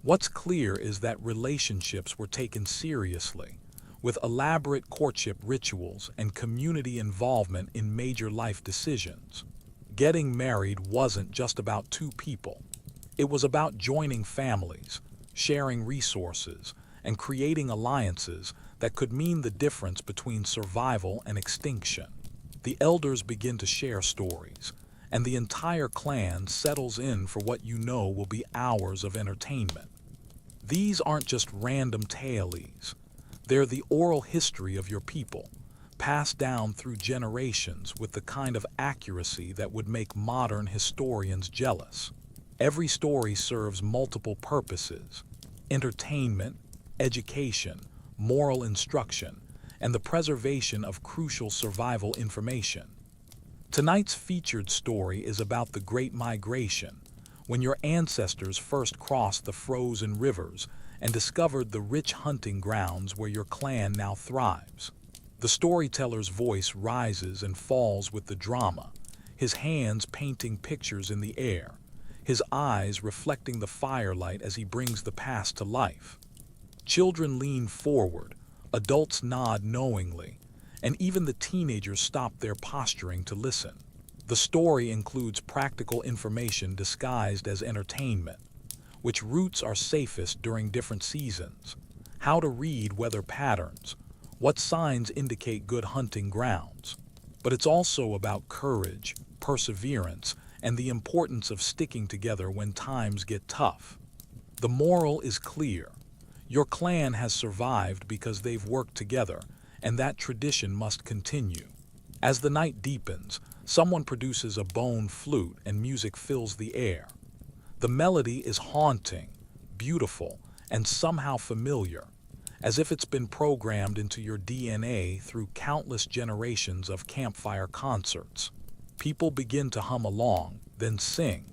What's clear is that relationships were taken seriously, with elaborate courtship rituals and community involvement in major life decisions. Getting married wasn't just about two people. It was about joining families, sharing resources, and creating alliances that could mean the difference between survival and extinction. The elders begin to share stories, and the entire clan settles in for what you know will be hours of entertainment. These aren't just random tales. They're the oral history of your people, passed down through generations with the kind of accuracy that would make modern historians jealous. Every story serves multiple purposes: entertainment, education, moral instruction, and the preservation of crucial survival information. Tonight's featured story is about the Great Migration, when your ancestors first crossed the frozen rivers and discovered the rich hunting grounds where your clan now thrives. The storyteller's voice rises and falls with the drama, his hands painting pictures in the air, his eyes reflecting the firelight as he brings the past to life. Children lean forward, adults nod knowingly, and even the teenagers stop their posturing to listen. The story includes practical information disguised as entertainment: which routes are safest during different seasons, how to read weather patterns, what signs indicate good hunting grounds. But it's also about courage, perseverance, and the importance of sticking together when times get tough. The moral is clear. Your clan has survived because they've worked together, and that tradition must continue. As the night deepens, someone produces a bone flute and music fills the air. The melody is haunting, beautiful, and somehow familiar, as if it's been programmed into your DNA through countless generations of campfire concerts. People begin to hum along, then sing,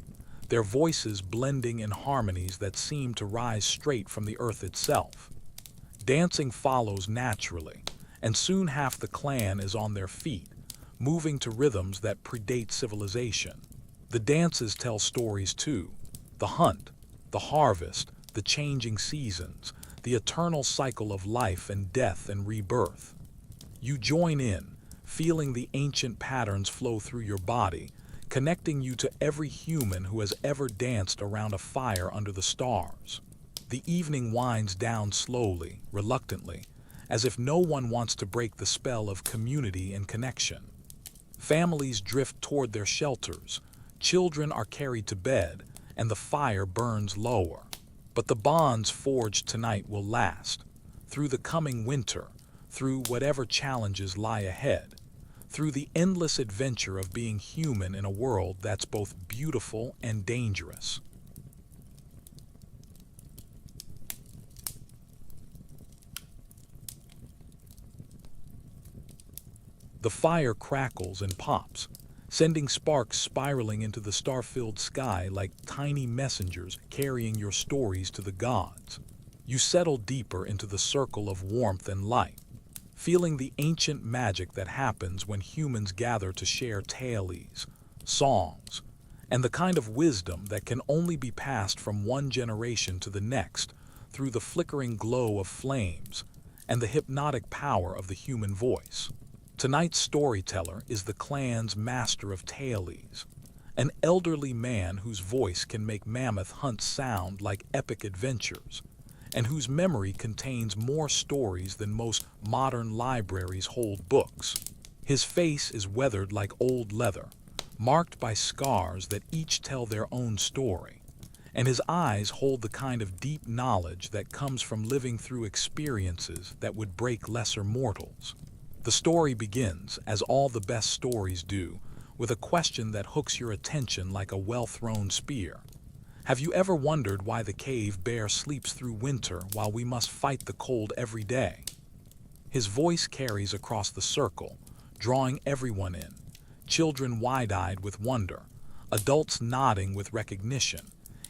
their voices blending in harmonies that seem to rise straight from the earth itself. Dancing follows naturally, and soon half the clan is on their feet, moving to rhythms that predate civilization. The dances tell stories too: the hunt, the harvest, the changing seasons, the eternal cycle of life and death and rebirth. You join in, feeling the ancient patterns flow through your body, connecting you to every human who has ever danced around a fire under the stars. The evening winds down slowly, reluctantly, as if no one wants to break the spell of community and connection. Families drift toward their shelters, children are carried to bed, and the fire burns lower. But the bonds forged tonight will last, through the coming winter, through whatever challenges lie ahead, through the endless adventure of being human in a world that's both beautiful and dangerous. The fire crackles and pops, sending sparks spiraling into the star-filled sky like tiny messengers carrying your stories to the gods. You settle deeper into the circle of warmth and light, feeling the ancient magic that happens when humans gather to share tales, songs, and the kind of wisdom that can only be passed from one generation to the next through the flickering glow of flames and the hypnotic power of the human voice. Tonight's storyteller is the clan's master of tales, an elderly man whose voice can make mammoth hunts sound like epic adventures, and whose memory contains more stories than most modern libraries hold books. His face is weathered like old leather, marked by scars that each tell their own story, and his eyes hold the kind of deep knowledge that comes from living through experiences that would break lesser mortals. The story begins, as all the best stories do, with a question that hooks your attention like a well-thrown spear. Have you ever wondered why the cave bear sleeps through winter while we must fight the cold every day? His voice carries across the circle, drawing everyone in, children wide-eyed with wonder, adults nodding with recognition,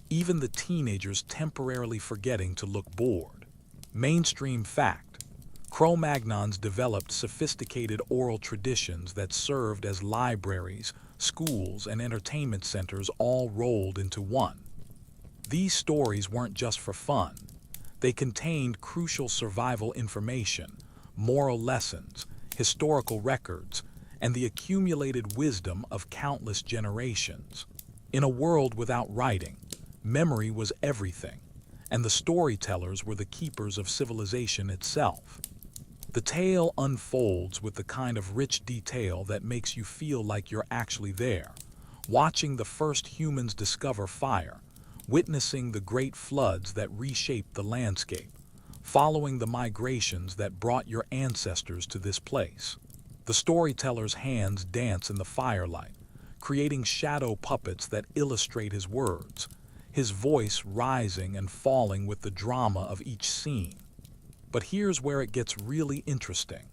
even the teenagers temporarily forgetting to look bored. Mainstream fact: Cro-Magnons developed sophisticated oral traditions that served as libraries, schools, and entertainment centers all rolled into one. These stories weren't just for fun. They contained crucial survival information, moral lessons, historical records, and the accumulated wisdom of countless generations. In a world without writing, memory was everything, and the storytellers were the keepers of civilization itself. The tale unfolds with the kind of rich detail that makes you feel like you're actually there, watching the first humans discover fire, witnessing the great floods that reshaped the landscape, following the migrations that brought your ancestors to this place. The storyteller's hands dance in the firelight, creating shadow puppets that illustrate his words, his voice rising and falling with the drama of each scene. But here's where it gets really interesting.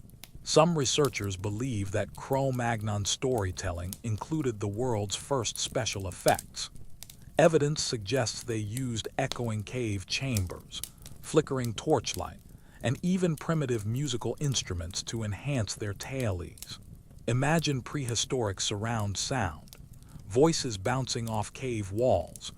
Some researchers believe that Cro-Magnon storytelling included the world's first special effects. Evidence suggests they used echoing cave chambers, flickering torchlight, and even primitive musical instruments to enhance their tales. Imagine prehistoric surround sound, voices bouncing off cave walls,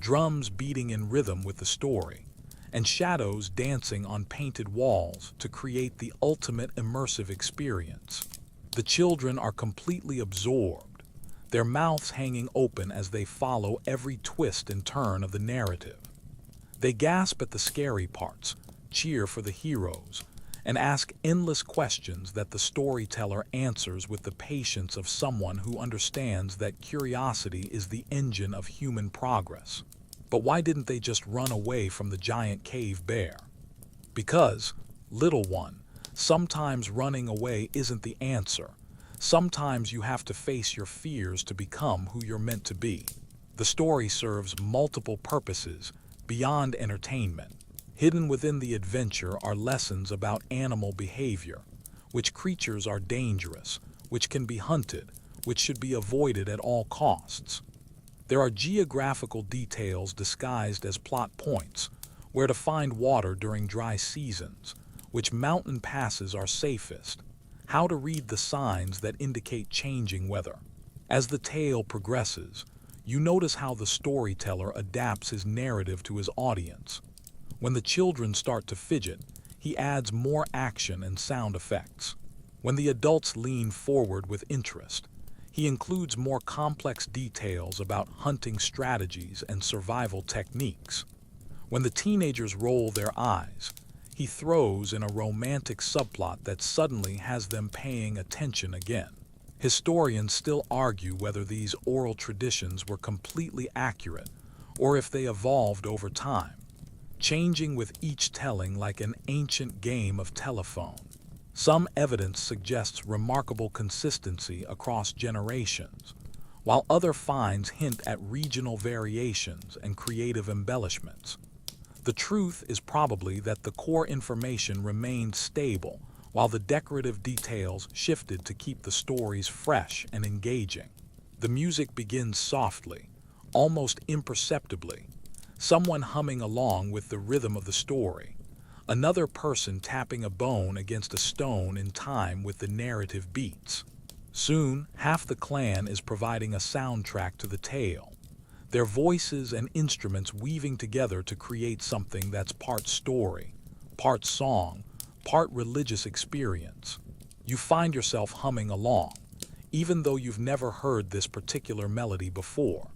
drums beating in rhythm with the story, and shadows dancing on painted walls to create the ultimate immersive experience. The children are completely absorbed, their mouths hanging open as they follow every twist and turn of the narrative. They gasp at the scary parts, cheer for the heroes, and ask endless questions that the storyteller answers with the patience of someone who understands that curiosity is the engine of human progress. But why didn't they just run away from the giant cave bear? Because, little one, sometimes running away isn't the answer. Sometimes you have to face your fears to become who you're meant to be. The story serves multiple purposes beyond entertainment. Hidden within the adventure are lessons about animal behavior, which creatures are dangerous, which can be hunted, which should be avoided at all costs. There are geographical details disguised as plot points, where to find water during dry seasons, which mountain passes are safest, how to read the signs that indicate changing weather. As the tale progresses, you notice how the storyteller adapts his narrative to his audience. When the children start to fidget, he adds more action and sound effects. When the adults lean forward with interest, he includes more complex details about hunting strategies and survival techniques. When the teenagers roll their eyes, he throws in a romantic subplot that suddenly has them paying attention again. Historians still argue whether these oral traditions were completely accurate or if they evolved over time, changing with each telling like an ancient game of telephone. Some evidence suggests remarkable consistency across generations, while other finds hint at regional variations and creative embellishments. The truth is probably that the core information remained stable, while the decorative details shifted to keep the stories fresh and engaging. The music begins softly, almost imperceptibly, someone humming along with the rhythm of the story, another person tapping a bone against a stone in time with the narrative beats. Soon, half the clan is providing a soundtrack to the tale, their voices and instruments weaving together to create something that's part story, part song, part religious experience. You find yourself humming along, even though you've never heard this particular melody before.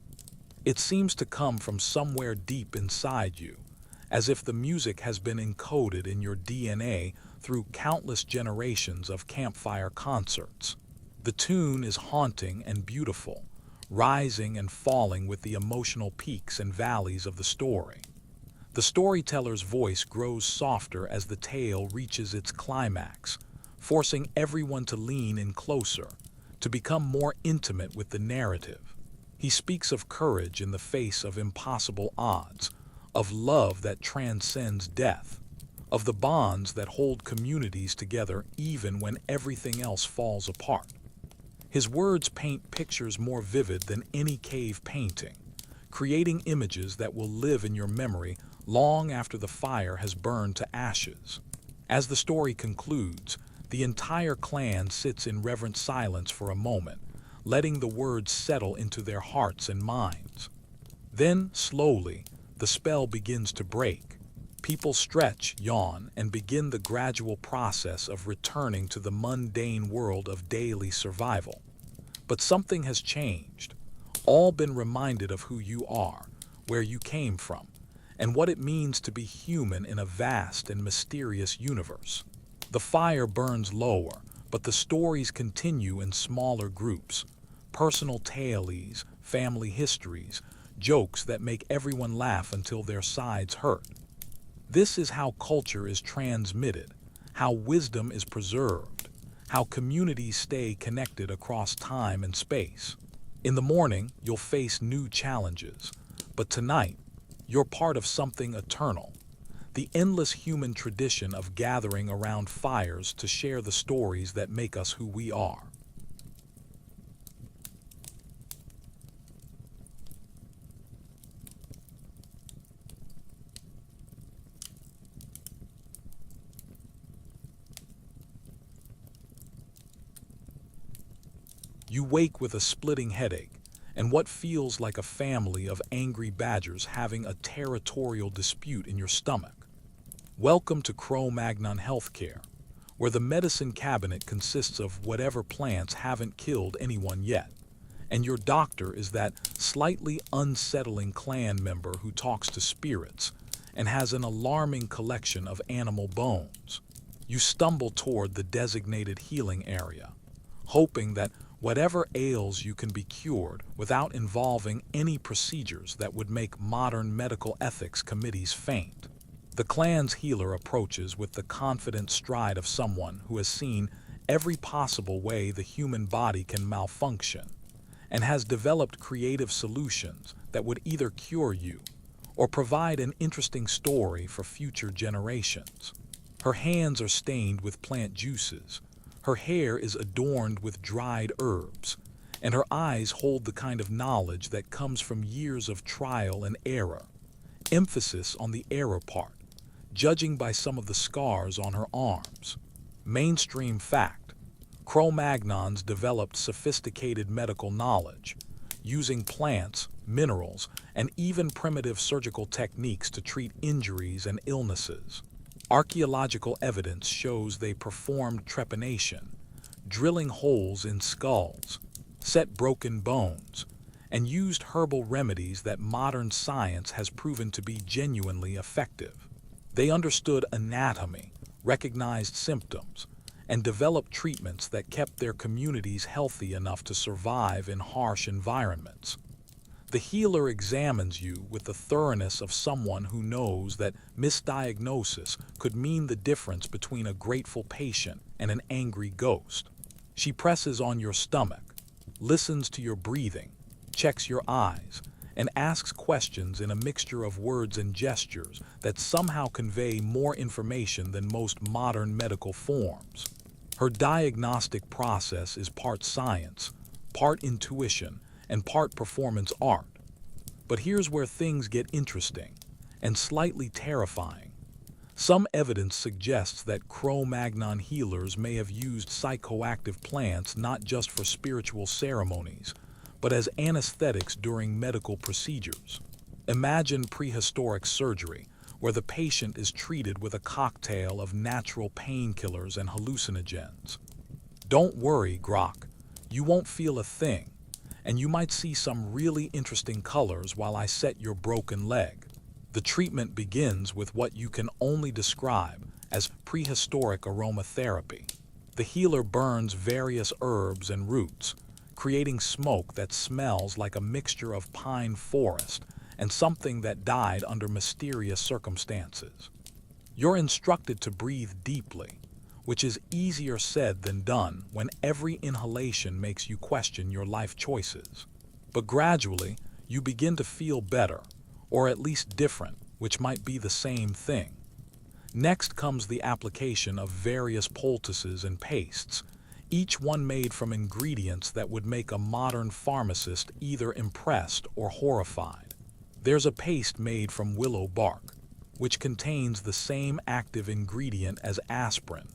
It seems to come from somewhere deep inside you, as if the music has been encoded in your DNA through countless generations of campfire concerts. The tune is haunting and beautiful, rising and falling with the emotional peaks and valleys of the story. The storyteller's voice grows softer as the tale reaches its climax, forcing everyone to lean in closer, to become more intimate with the narrative. He speaks of courage in the face of impossible odds, of love that transcends death, of the bonds that hold communities together even when everything else falls apart. His words paint pictures more vivid than any cave painting, creating images that will live in your memory long after the fire has burned to ashes. As the story concludes, the entire clan sits in reverent silence for a moment, letting the words settle into their hearts and minds. Then, slowly, the spell begins to break. People stretch, yawn, and begin the gradual process of returning to the mundane world of daily survival. But something has changed. All been reminded of who you are, where you came from, and what it means to be human in a vast and mysterious universe. The fire burns lower, but the stories continue in smaller groups. Personal tales, family histories, jokes that make everyone laugh until their sides hurt. This is how culture is transmitted, how wisdom is preserved, how communities stay connected across time and space. In the morning, you'll face new challenges, but tonight, you're part of something eternal. The endless human tradition of gathering around fires to share the stories that make us who we are. You wake with a splitting headache and what feels like a family of angry badgers having a territorial dispute in your stomach. Welcome to Cro-Magnon Healthcare, where the medicine cabinet consists of whatever plants haven't killed anyone yet, and your doctor is that slightly unsettling clan member who talks to spirits and has an alarming collection of animal bones. You stumble toward the designated healing area, hoping that whatever ails you can be cured without involving any procedures that would make modern medical ethics committees faint. The clan's healer approaches with the confident stride of someone who has seen every possible way the human body can malfunction and has developed creative solutions that would either cure you or provide an interesting story for future generations. Her hands are stained with plant juices, her hair is adorned with dried herbs, and her eyes hold the kind of knowledge that comes from years of trial and error. Emphasis on the error part, judging by some of the scars on her arms. Mainstream fact: Cro-Magnons developed sophisticated medical knowledge, using plants, minerals, and even primitive surgical techniques to treat injuries and illnesses. Archaeological evidence shows they performed trepanation, drilling holes in skulls, set broken bones, and used herbal remedies that modern science has proven to be genuinely effective. They understood anatomy, recognized symptoms, and developed treatments that kept their communities healthy enough to survive in harsh environments. The healer examines you with the thoroughness of someone who knows that misdiagnosis could mean the difference between a grateful patient and an angry ghost. She presses on your stomach, listens to your breathing, checks your eyes, and asks questions in a mixture of words and gestures that somehow convey more information than most modern medical forms. Her diagnostic process is part science, part intuition, and part performance art. But here's where things get interesting and slightly terrifying. Some evidence suggests that Cro-Magnon healers may have used psychoactive plants not just for spiritual ceremonies, but as anesthetics during medical procedures. Imagine prehistoric surgery, where the patient is treated with a cocktail of natural painkillers and hallucinogens. Don't worry, Grok, you won't feel a thing, and you might see some really interesting colors while I set your broken leg. The treatment begins with what you can only describe as prehistoric aromatherapy. The healer burns various herbs and roots, creating smoke that smells like a mixture of pine forest and something that died under mysterious circumstances. You're instructed to breathe deeply, which is easier said than done when every inhalation makes you question your life choices. But gradually, you begin to feel better, or at least different, which might be the same thing. Next comes the application of various poultices and pastes, each one made from ingredients that would make a modern pharmacist either impressed or horrified. There's a paste made from willow bark, which contains the same active ingredient as aspirin,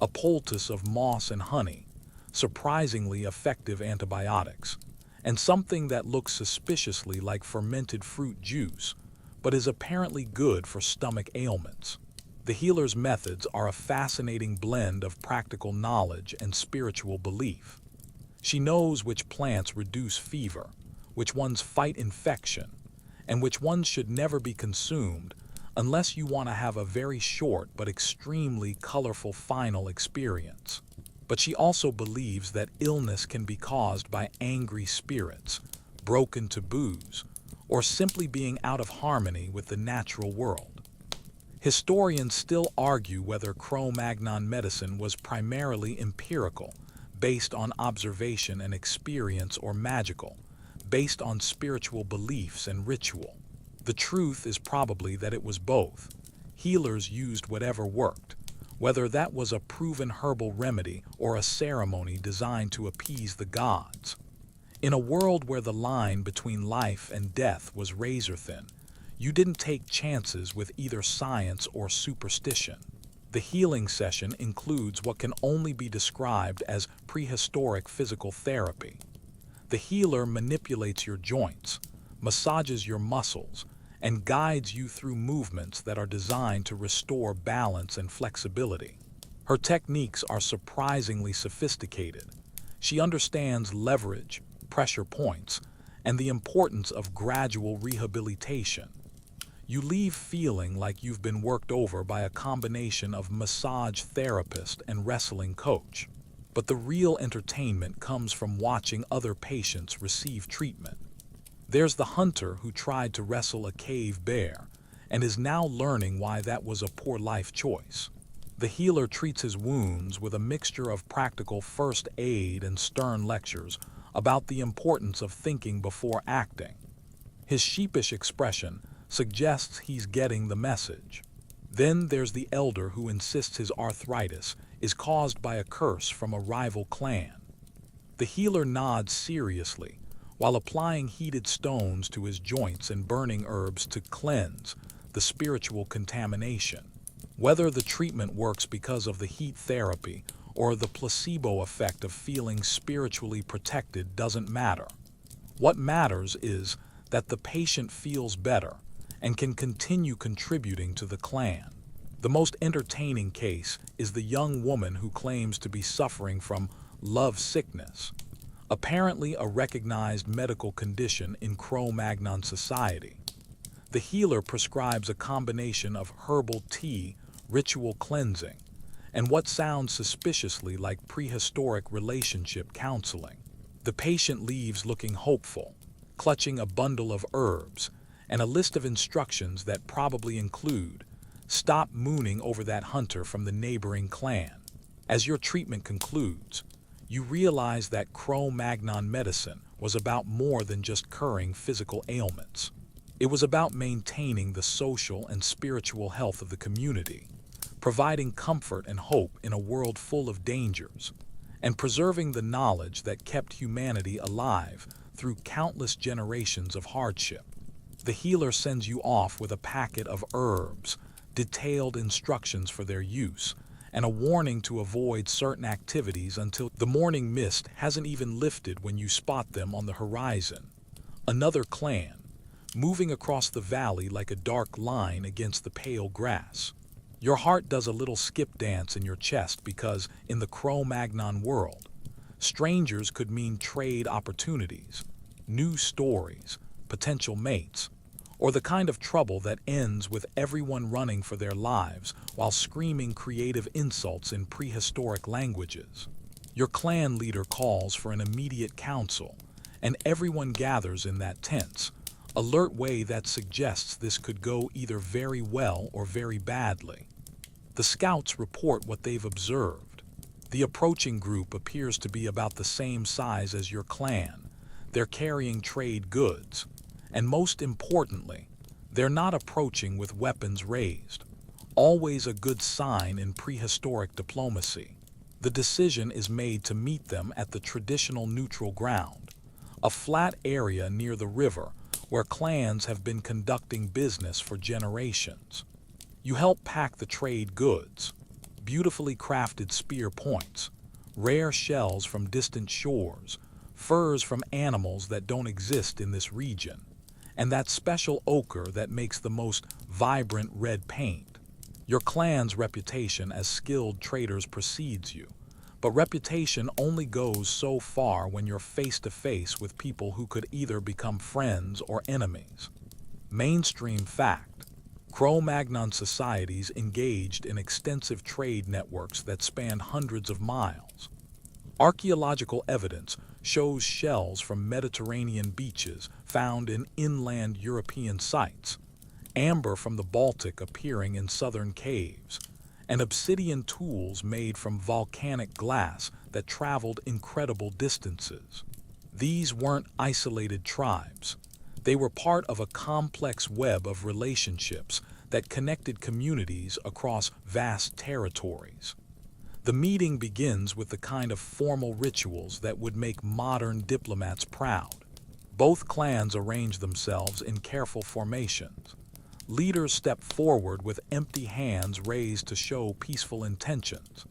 a poultice of moss and honey, surprisingly effective antibiotics, and something that looks suspiciously like fermented fruit juice, but is apparently good for stomach ailments. The healer's methods are a fascinating blend of practical knowledge and spiritual belief. She knows which plants reduce fever, which ones fight infection, and which ones should never be consumed unless you want to have a very short but extremely colorful final experience. But she also believes that illness can be caused by angry spirits, broken taboos, or simply being out of harmony with the natural world. Historians still argue whether Cro-Magnon medicine was primarily empirical, based on observation and experience, or magical, based on spiritual beliefs and ritual. The truth is probably that it was both. Healers used whatever worked, whether that was a proven herbal remedy or a ceremony designed to appease the gods. In a world where the line between life and death was razor-thin, you didn't take chances with either science or superstition. The healing session includes what can only be described as prehistoric physical therapy. The healer manipulates your joints, massages your muscles, and guides you through movements that are designed to restore balance and flexibility. Her techniques are surprisingly sophisticated. She understands leverage, pressure points, and the importance of gradual rehabilitation. You leave feeling like you've been worked over by a combination of massage therapist and wrestling coach. But the real entertainment comes from watching other patients receive treatment. There's the hunter who tried to wrestle a cave bear and is now learning why that was a poor life choice. The healer treats his wounds with a mixture of practical first aid and stern lectures about the importance of thinking before acting. His sheepish expression suggests he's getting the message. Then there's the elder who insists his arthritis is caused by a curse from a rival clan. The healer nods seriously while applying heated stones to his joints and burning herbs to cleanse the spiritual contamination. Whether the treatment works because of the heat therapy or the placebo effect of feeling spiritually protected doesn't matter. What matters is that the patient feels better and can continue contributing to the clan. The most entertaining case is the young woman who claims to be suffering from love sickness, apparently a recognized medical condition in Cro-Magnon society. The healer prescribes a combination of herbal tea, ritual cleansing, and what sounds suspiciously like prehistoric relationship counseling. The patient leaves looking hopeful, clutching a bundle of herbs and a list of instructions that probably include, stop mooning over that hunter from the neighboring clan. As your treatment concludes, you realize that Cro-Magnon medicine was about more than just curing physical ailments. It was about maintaining the social and spiritual health of the community, providing comfort and hope in a world full of dangers, and preserving the knowledge that kept humanity alive through countless generations of hardship. The healer sends you off with a packet of herbs, detailed instructions for their use, and a warning to avoid certain activities until the morning mist hasn't even lifted when you spot them on the horizon. Another clan, moving across the valley like a dark line against the pale grass. Your heart does a little skip dance in your chest because, in the Cro-Magnon world, strangers could mean trade opportunities, new stories, potential mates, or the kind of trouble that ends with everyone running for their lives while screaming creative insults in prehistoric languages. Your clan leader calls for an immediate council, and everyone gathers in that tense, alert way that suggests this could go either very well or very badly. The scouts report what they've observed. The approaching group appears to be about the same size as your clan. They're carrying trade goods. And most importantly, they're not approaching with weapons raised, always a good sign in prehistoric diplomacy. The decision is made to meet them at the traditional neutral ground, a flat area near the river where clans have been conducting business for generations. You help pack the trade goods, beautifully crafted spear points, rare shells from distant shores, furs from animals that don't exist in this region, and that special ochre that makes the most vibrant red paint. Your clan's reputation as skilled traders precedes you, but reputation only goes so far when you're face to face with people who could either become friends or enemies. Mainstream fact: Cro-Magnon societies engaged in extensive trade networks that spanned hundreds of miles. Archaeological evidence shows shells from Mediterranean beaches found in inland European sites, amber from the Baltic appearing in southern caves, and obsidian tools made from volcanic glass that traveled incredible distances. These weren't isolated tribes. They were part of a complex web of relationships that connected communities across vast territories. The meeting begins with the kind of formal rituals that would make modern diplomats proud. Both clans arrange themselves in careful formations. Leaders step forward with empty hands raised to show peaceful intentions,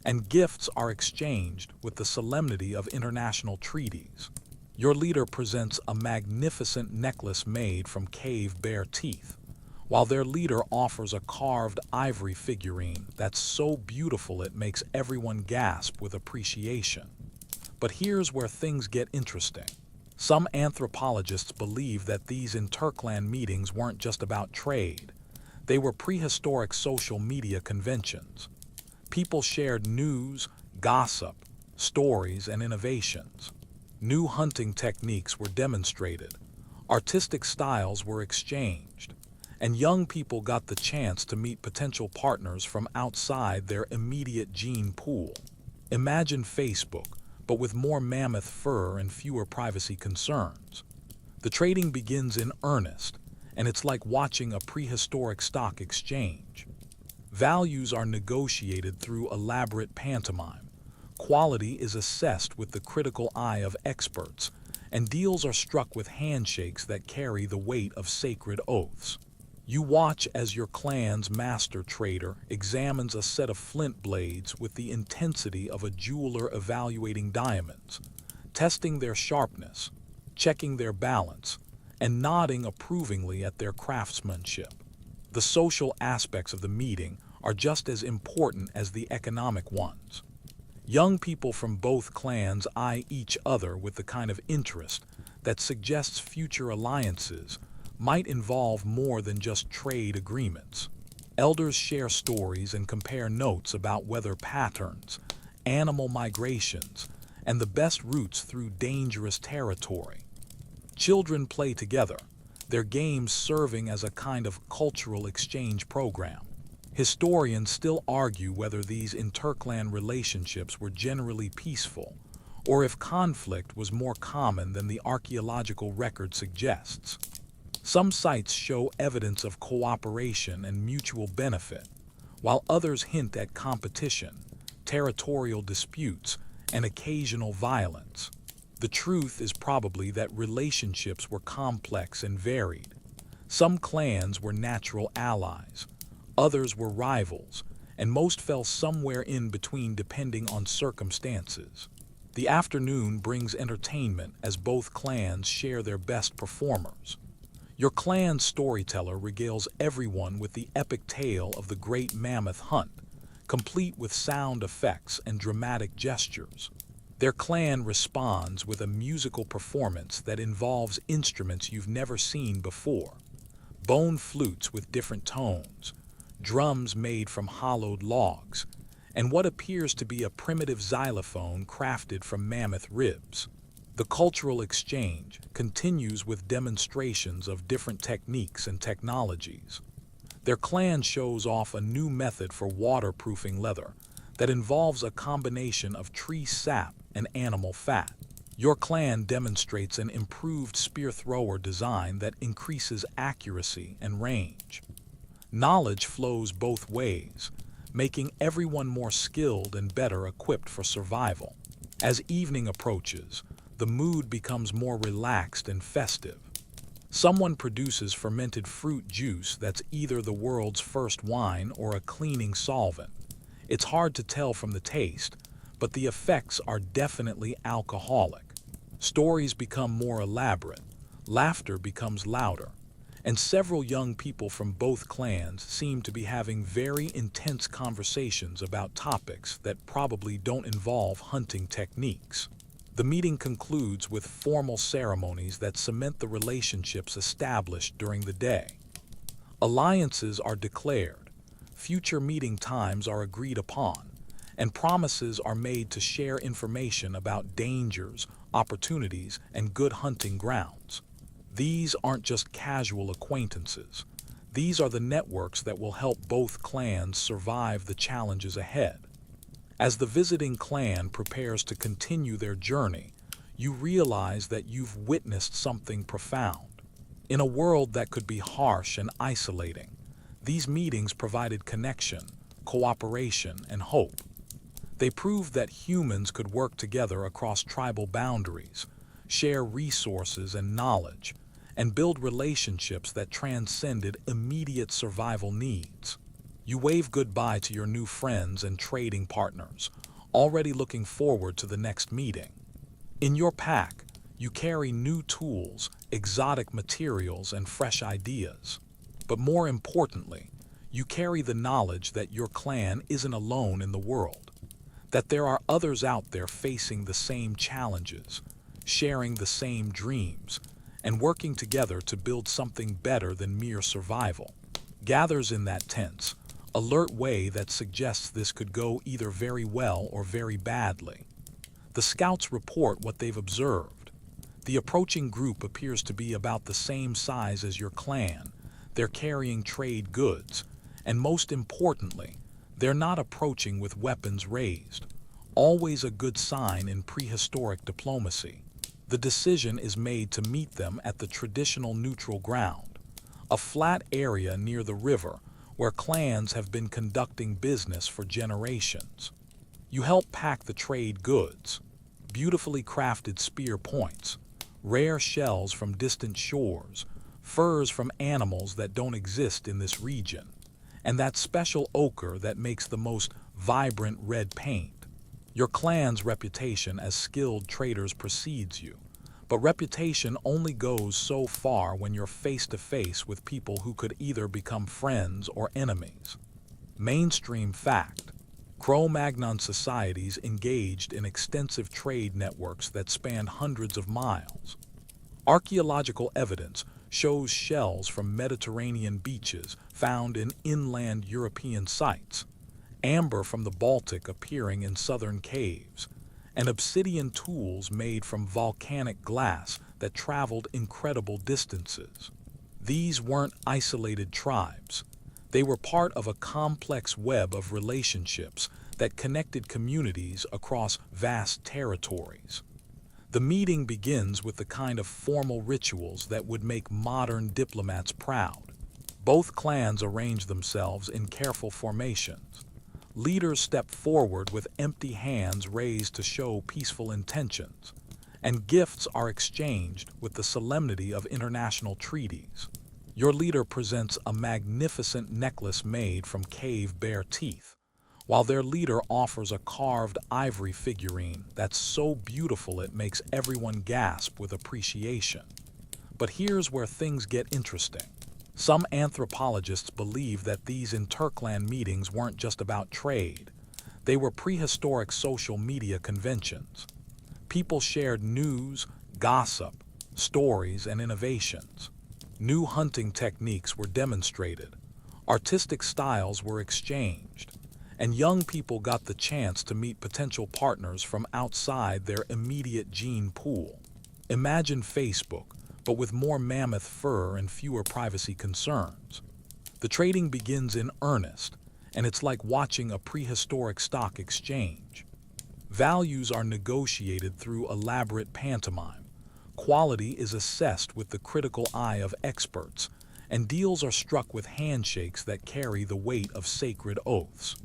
and gifts are exchanged with the solemnity of international treaties. Your leader presents a magnificent necklace made from cave bear teeth, while their leader offers a carved ivory figurine that's so beautiful it makes everyone gasp with appreciation. But here's where things get interesting. Some anthropologists believe that these interclan meetings weren't just about trade. They were prehistoric social media conventions. People shared news, gossip, stories, and innovations. New hunting techniques were demonstrated. Artistic styles were exchanged. And young people got the chance to meet potential partners from outside their immediate gene pool. Imagine Facebook, but with more mammoth fur and fewer privacy concerns. The trading begins in earnest, and it's like watching a prehistoric stock exchange. Values are negotiated through elaborate pantomime. Quality is assessed with the critical eye of experts, and deals are struck with handshakes that carry the weight of sacred oaths. You watch as your clan's master trader examines a set of flint blades with the intensity of a jeweler evaluating diamonds, testing their sharpness, checking their balance, and nodding approvingly at their craftsmanship. The social aspects of the meeting are just as important as the economic ones. Young people from both clans eye each other with the kind of interest that suggests future alliances might involve more than just trade agreements. Elders share stories and compare notes about weather patterns, animal migrations, and the best routes through dangerous territory. Children play together, their games serving as a kind of cultural exchange program. Historians still argue whether these interclan relationships were generally peaceful or if conflict was more common than the archaeological record suggests. Some sites show evidence of cooperation and mutual benefit, while others hint at competition, territorial disputes, and occasional violence. The truth is probably that relationships were complex and varied. Some clans were natural allies, others were rivals, and most fell somewhere in between depending on circumstances. The afternoon brings entertainment as both clans share their best performers. Your clan's storyteller regales everyone with the epic tale of the great mammoth hunt, complete with sound effects and dramatic gestures. Their clan responds with a musical performance that involves instruments you've never seen before. Bone flutes with different tones, drums made from hollowed logs, and what appears to be a primitive xylophone crafted from mammoth ribs. The cultural exchange continues with demonstrations of different techniques and technologies. Their clan shows off a new method for waterproofing leather that involves a combination of tree sap and animal fat. Your clan demonstrates an improved spear thrower design that increases accuracy and range. Knowledge flows both ways, making everyone more skilled and better equipped for survival. As evening approaches, the mood becomes more relaxed and festive. Someone produces fermented fruit juice that's either the world's first wine or a cleaning solvent. It's hard to tell from the taste, but the effects are definitely alcoholic. Stories become more elaborate, laughter becomes louder, and several young people from both clans seem to be having very intense conversations about topics that probably don't involve hunting techniques. The meeting concludes with formal ceremonies that cement the relationships established during the day. Alliances are declared, future meeting times are agreed upon, and promises are made to share information about dangers, opportunities, and good hunting grounds. These aren't just casual acquaintances. These are the networks that will help both clans survive the challenges ahead. As the visiting clan prepares to continue their journey, you realize that you've witnessed something profound. In a world that could be harsh and isolating, these meetings provided connection, cooperation, and hope. They proved that humans could work together across tribal boundaries, share resources and knowledge, and build relationships that transcended immediate survival needs. You wave goodbye to your new friends and trading partners, already looking forward to the next meeting. In your pack, you carry new tools, exotic materials, and fresh ideas. But more importantly, you carry the knowledge that your clan isn't alone in the world, that there are others out there facing the same challenges, sharing the same dreams, and working together to build something better than mere survival. Gathers in that tense, alert way that suggests this could go either very well or very badly. The scouts report what they've observed. The approaching group appears to be about the same size as your clan. They're carrying trade goods, and most importantly, they're not approaching with weapons raised, always a good sign in prehistoric diplomacy. The decision is made to meet them at the traditional neutral ground, a flat area near the river where clans have been conducting business for generations. You help pack the trade goods, beautifully crafted spear points, rare shells from distant shores, furs from animals that don't exist in this region, and that special ochre that makes the most vibrant red paint. Your clan's reputation as skilled traders precedes you, but reputation only goes so far when you're face to face with people who could either become friends or enemies. Mainstream fact: Cro-Magnon societies engaged in extensive trade networks that spanned hundreds of miles. Archaeological evidence shows shells from Mediterranean beaches found in inland European sites, amber from the Baltic appearing in southern caves, and obsidian tools made from volcanic glass that traveled incredible distances. These weren't isolated tribes. They were part of a complex web of relationships that connected communities across vast territories. The meeting begins with the kind of formal rituals that would make modern diplomats proud. Both clans arrange themselves in careful formations. Leaders step forward with empty hands raised to show peaceful intentions, and gifts are exchanged with the solemnity of international treaties. Your leader presents a magnificent necklace made from cave bear teeth, while their leader offers a carved ivory figurine that's so beautiful it makes everyone gasp with appreciation. But here's where things get interesting. Some anthropologists believe that these interclan meetings weren't just about trade. They were prehistoric social media conventions. People shared news, gossip, stories, and innovations. New hunting techniques were demonstrated, artistic styles were exchanged, and young people got the chance to meet potential partners from outside their immediate gene pool. Imagine Facebook, but with more mammoth fur and fewer privacy concerns. The trading begins in earnest, and it's like watching a prehistoric stock exchange. Values are negotiated through elaborate pantomime. Quality is assessed with the critical eye of experts, and deals are struck with handshakes that carry the weight of sacred oaths.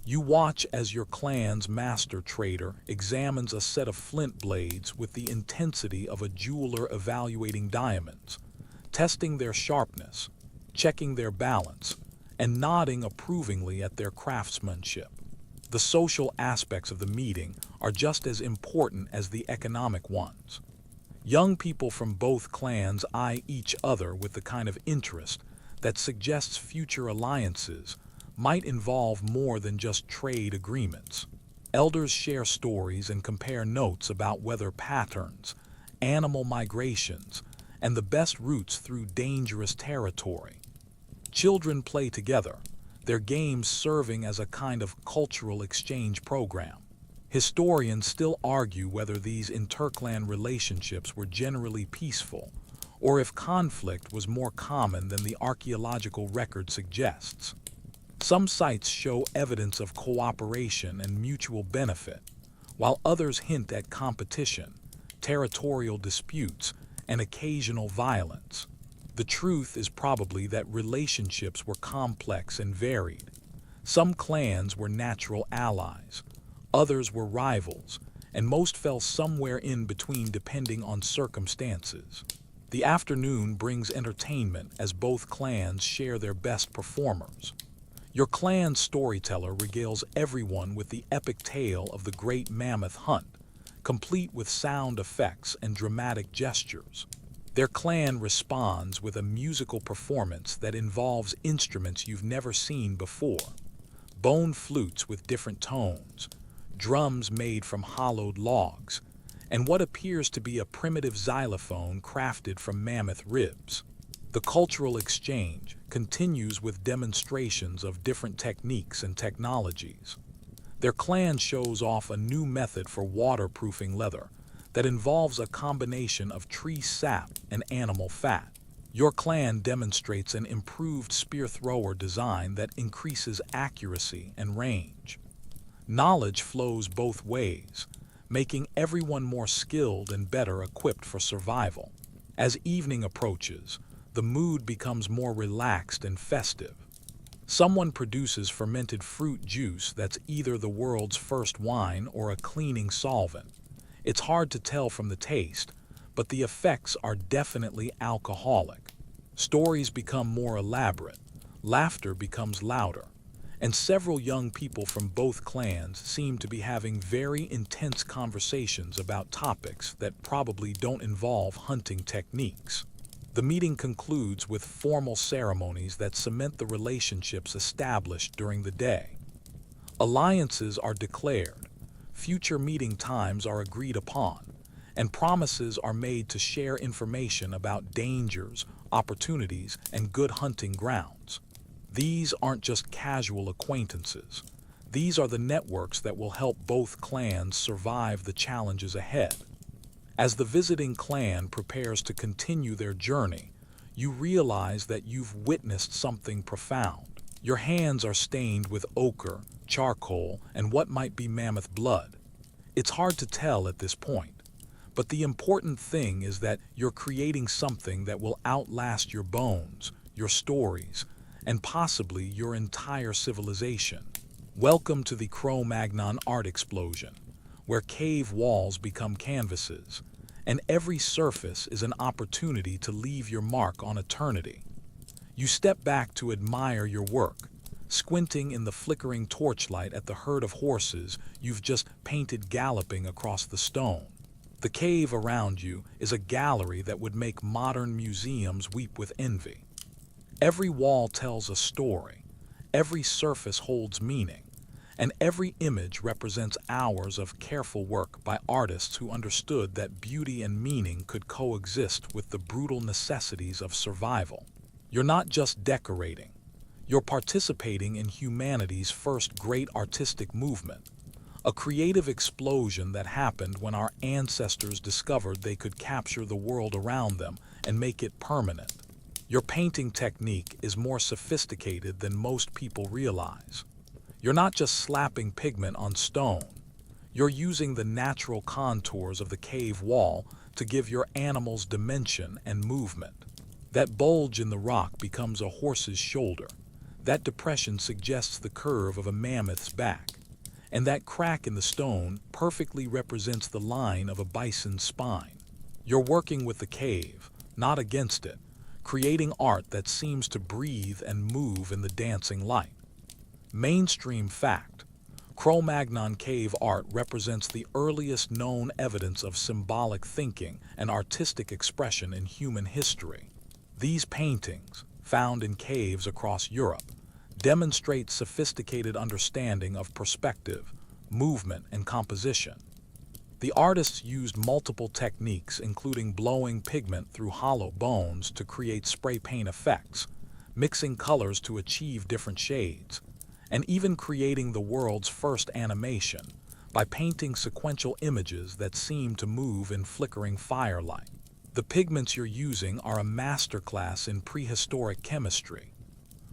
You watch as your clan's master trader examines a set of flint blades with the intensity of a jeweler evaluating diamonds, testing their sharpness, checking their balance, and nodding approvingly at their craftsmanship. The social aspects of the meeting are just as important as the economic ones. Young people from both clans eye each other with the kind of interest that suggests future alliances might involve more than just trade agreements. Elders share stories and compare notes about weather patterns, animal migrations, and the best routes through dangerous territory. Children play together, their games serving as a kind of cultural exchange program. Historians still argue whether these interclan relationships were generally peaceful, or if conflict was more common than the archaeological record suggests. Some sites show evidence of cooperation and mutual benefit, while others hint at competition, territorial disputes, and occasional violence. The truth is probably that relationships were complex and varied. Some clans were natural allies, others were rivals, and most fell somewhere in between depending on circumstances. The afternoon brings entertainment as both clans share their best performers. Your clan's storyteller regales everyone with the epic tale of the great mammoth hunt, complete with sound effects and dramatic gestures. Their clan responds with a musical performance that involves instruments you've never seen before. Bone flutes with different tones, drums made from hollowed logs, and what appears to be a primitive xylophone crafted from mammoth ribs. The cultural exchange continues with demonstrations of different techniques and technologies. Their clan shows off a new method for waterproofing leather that involves a combination of tree sap and animal fat. Your clan demonstrates an improved spear thrower design that increases accuracy and range. Knowledge flows both ways, making everyone more skilled and better equipped for survival. As evening approaches, the mood becomes more relaxed and festive. Someone produces fermented fruit juice that's either the world's first wine or a cleaning solvent. It's hard to tell from the taste, but the effects are definitely alcoholic. Stories become more elaborate, laughter becomes louder, and several young people from both clans seem to be having very intense conversations about topics that probably don't involve hunting techniques. The meeting concludes with formal ceremonies that cement the relationships established during the day. Alliances are declared, future meeting times are agreed upon, and promises are made to share information about dangers, opportunities, and good hunting grounds. These aren't just casual acquaintances. These are the networks that will help both clans survive the challenges ahead. As the visiting clan prepares to continue their journey, you realize that you've witnessed something profound. Your hands are stained with ochre, charcoal, and what might be mammoth blood. It's hard to tell at this point, but the important thing is that you're creating something that will outlast your bones, your stories, and possibly your entire civilization. Welcome to the Cro-Magnon art explosion, where cave walls become canvases, and every surface is an opportunity to leave your mark on eternity. You step back to admire your work, squinting in the flickering torchlight at the herd of horses you've just painted galloping across the stone. The cave around you is a gallery that would make modern museums weep with envy. Every wall tells a story, every surface holds meaning, and every image represents hours of careful work by artists who understood that beauty and meaning could coexist with the brutal necessities of survival. You're not just decorating, you're participating in humanity's first great artistic movement, a creative explosion that happened when our ancestors discovered they could capture the world around them and make it permanent. Your painting technique is more sophisticated than most people realize. You're not just slapping pigment on stone. You're using the natural contours of the cave wall to give your animals dimension and movement. That bulge in the rock becomes a horse's shoulder. That depression suggests the curve of a mammoth's back. And that crack in the stone perfectly represents the line of a bison's spine. You're working with the cave, not against it, creating art that seems to breathe and move in the dancing light. Mainstream fact: Cro-Magnon cave art represents the earliest known evidence of symbolic thinking and artistic expression in human history. These paintings, found in caves across Europe, demonstrate sophisticated understanding of perspective, movement, and composition. The artists used multiple techniques, including blowing pigment through hollow bones to create spray paint effects, mixing colors to achieve different shades, and even creating the world's first animation by painting sequential images that seem to move in flickering firelight. The pigments you're using are a masterclass in prehistoric chemistry.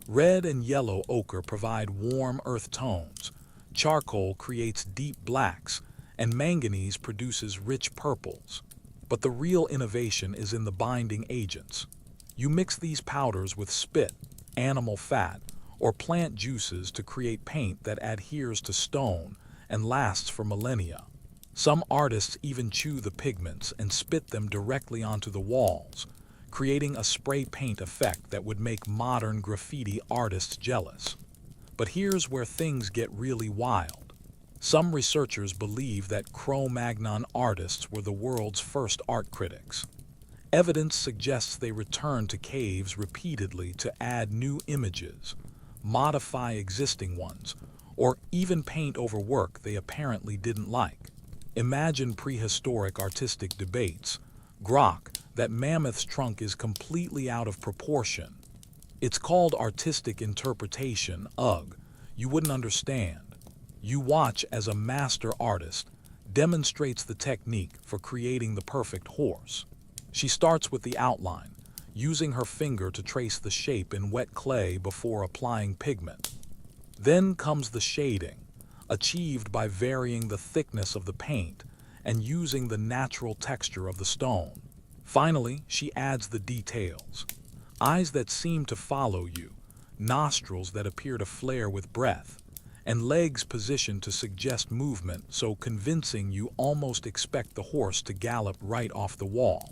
Red and yellow ochre provide warm earth tones, charcoal creates deep blacks, and manganese produces rich purples. But the real innovation is in the binding agents. You mix these powders with spit, animal fat, or plant juices to create paint that adheres to stone and lasts for millennia. Some artists even chew the pigments and spit them directly onto the walls, creating a spray paint effect that would make modern graffiti artists jealous. But here's where things get really wild. Some researchers believe that Cro-Magnon artists were the world's first art critics. Evidence suggests they returned to caves repeatedly to add new images, modify existing ones, or even paint over work they apparently didn't like. Imagine prehistoric artistic debates. Grok, that mammoth's trunk is completely out of proportion. It's called artistic interpretation, ugh. You wouldn't understand. You watch as a master artist demonstrates the technique for creating the perfect horse. She starts with the outline, using her finger to trace the shape in wet clay before applying pigment. Then comes the shading, achieved by varying the thickness of the paint and using the natural texture of the stone. Finally, she adds the details. Eyes that seem to follow you, nostrils that appear to flare with breath, and legs positioned to suggest movement so convincing you almost expect the horse to gallop right off the wall.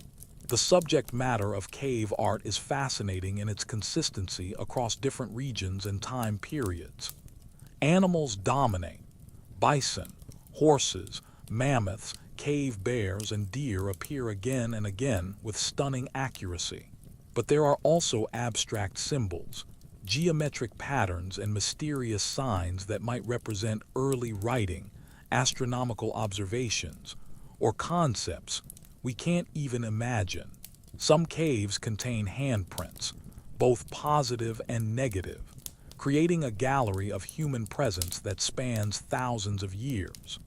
The subject matter of cave art is fascinating in its consistency across different regions and time periods. Animals dominate. Bison, horses, mammoths, cave bears, and deer appear again and again with stunning accuracy. But there are also abstract symbols, geometric patterns, and mysterious signs that might represent early writing, astronomical observations, or concepts we can't even imagine. Some caves contain handprints, both positive and negative, creating a gallery of human presence that spans thousands of years.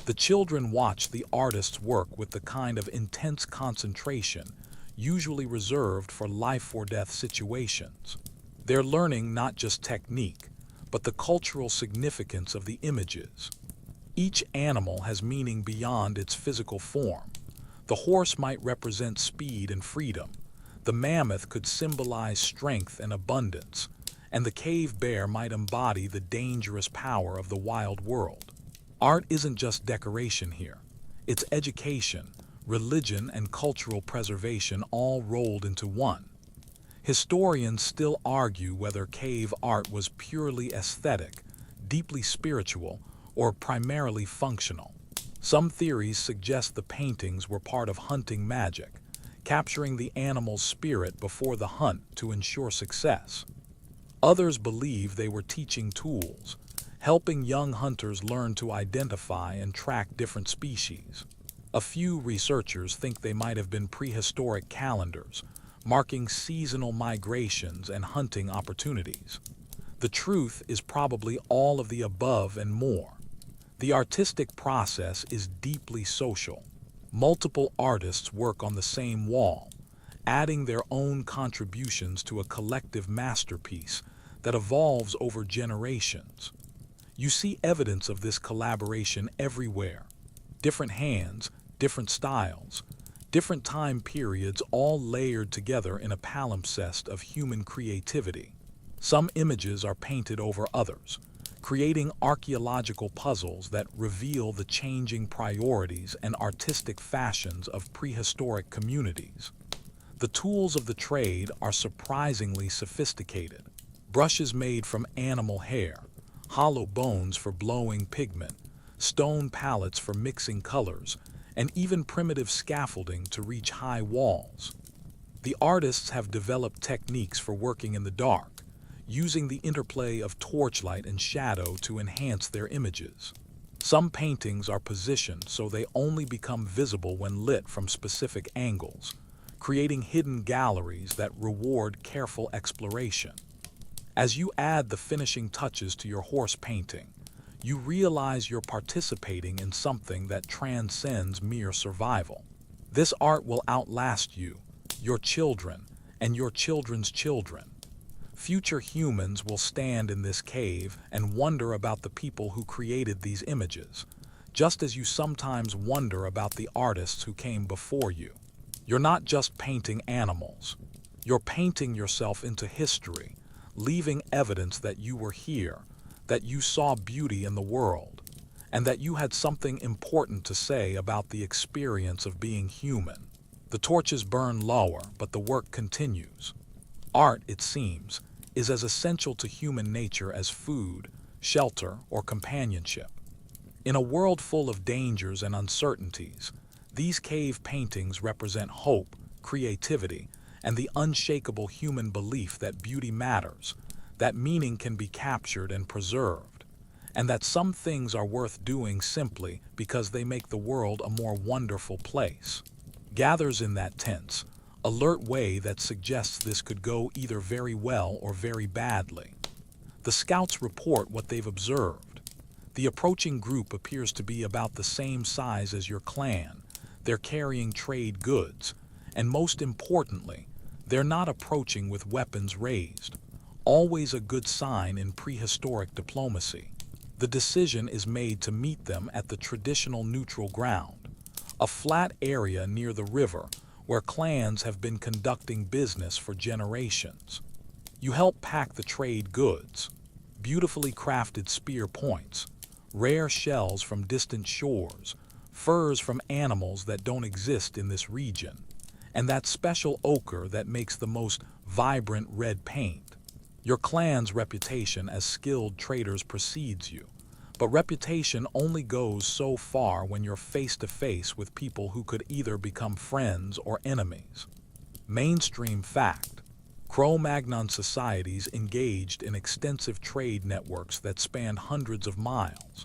The children watch the artist's work with the kind of intense concentration usually reserved for life-or-death situations. They're learning not just technique, but the cultural significance of the images. Each animal has meaning beyond its physical form. The horse might represent speed and freedom. The mammoth could symbolize strength and abundance, and the cave bear might embody the dangerous power of the wild world. Art isn't just decoration here. It's education, religion, and cultural preservation all rolled into one. Historians still argue whether cave art was purely aesthetic, deeply spiritual, or primarily functional. Some theories suggest the paintings were part of hunting magic, capturing the animal's spirit before the hunt to ensure success. Others believe they were teaching tools, helping young hunters learn to identify and track different species. A few researchers think they might have been prehistoric calendars, marking seasonal migrations and hunting opportunities. The truth is probably all of the above and more. The artistic process is deeply social. Multiple artists work on the same wall, adding their own contributions to a collective masterpiece that evolves over generations. You see evidence of this collaboration everywhere. Different hands, different styles, different time periods all layered together in a palimpsest of human creativity. Some images are painted over others, creating archaeological puzzles that reveal the changing priorities and artistic fashions of prehistoric communities. The tools of the trade are surprisingly sophisticated. Brushes made from animal hair, hollow bones for blowing pigment, stone palettes for mixing colors, and even primitive scaffolding to reach high walls. The artists have developed techniques for working in the dark, using the interplay of torchlight and shadow to enhance their images. Some paintings are positioned so they only become visible when lit from specific angles, creating hidden galleries that reward careful exploration. As you add the finishing touches to your horse painting, you realize you're participating in something that transcends mere survival. This art will outlast you, your children, and your children's children. Future humans will stand in this cave and wonder about the people who created these images, just as you sometimes wonder about the artists who came before you. You're not just painting animals. You're painting yourself into history, leaving evidence that you were here, that you saw beauty in the world, and that you had something important to say about the experience of being human. The torches burn lower, but the work continues. Art, it seems, is as essential to human nature as food, shelter, or companionship. In a world full of dangers and uncertainties, these cave paintings represent hope, creativity, and the unshakable human belief that beauty matters, that meaning can be captured and preserved, and that some things are worth doing simply because they make the world a more wonderful place. Gathers in that tense, alert way that suggests this could go either very well or very badly. The scouts report what they've observed. The approaching group appears to be about the same size as your clan. They're carrying trade goods, and most importantly, they're not approaching with weapons raised, always a good sign in prehistoric diplomacy. The decision is made to meet them at the traditional neutral ground, a flat area near the river where clans have been conducting business for generations. You help pack the trade goods, beautifully crafted spear points, rare shells from distant shores, furs from animals that don't exist in this region, and that special ochre that makes the most vibrant red paint. Your clan's reputation as skilled traders precedes you, but reputation only goes so far when you're face to face with people who could either become friends or enemies. Mainstream fact: Cro-Magnon societies engaged in extensive trade networks that spanned hundreds of miles.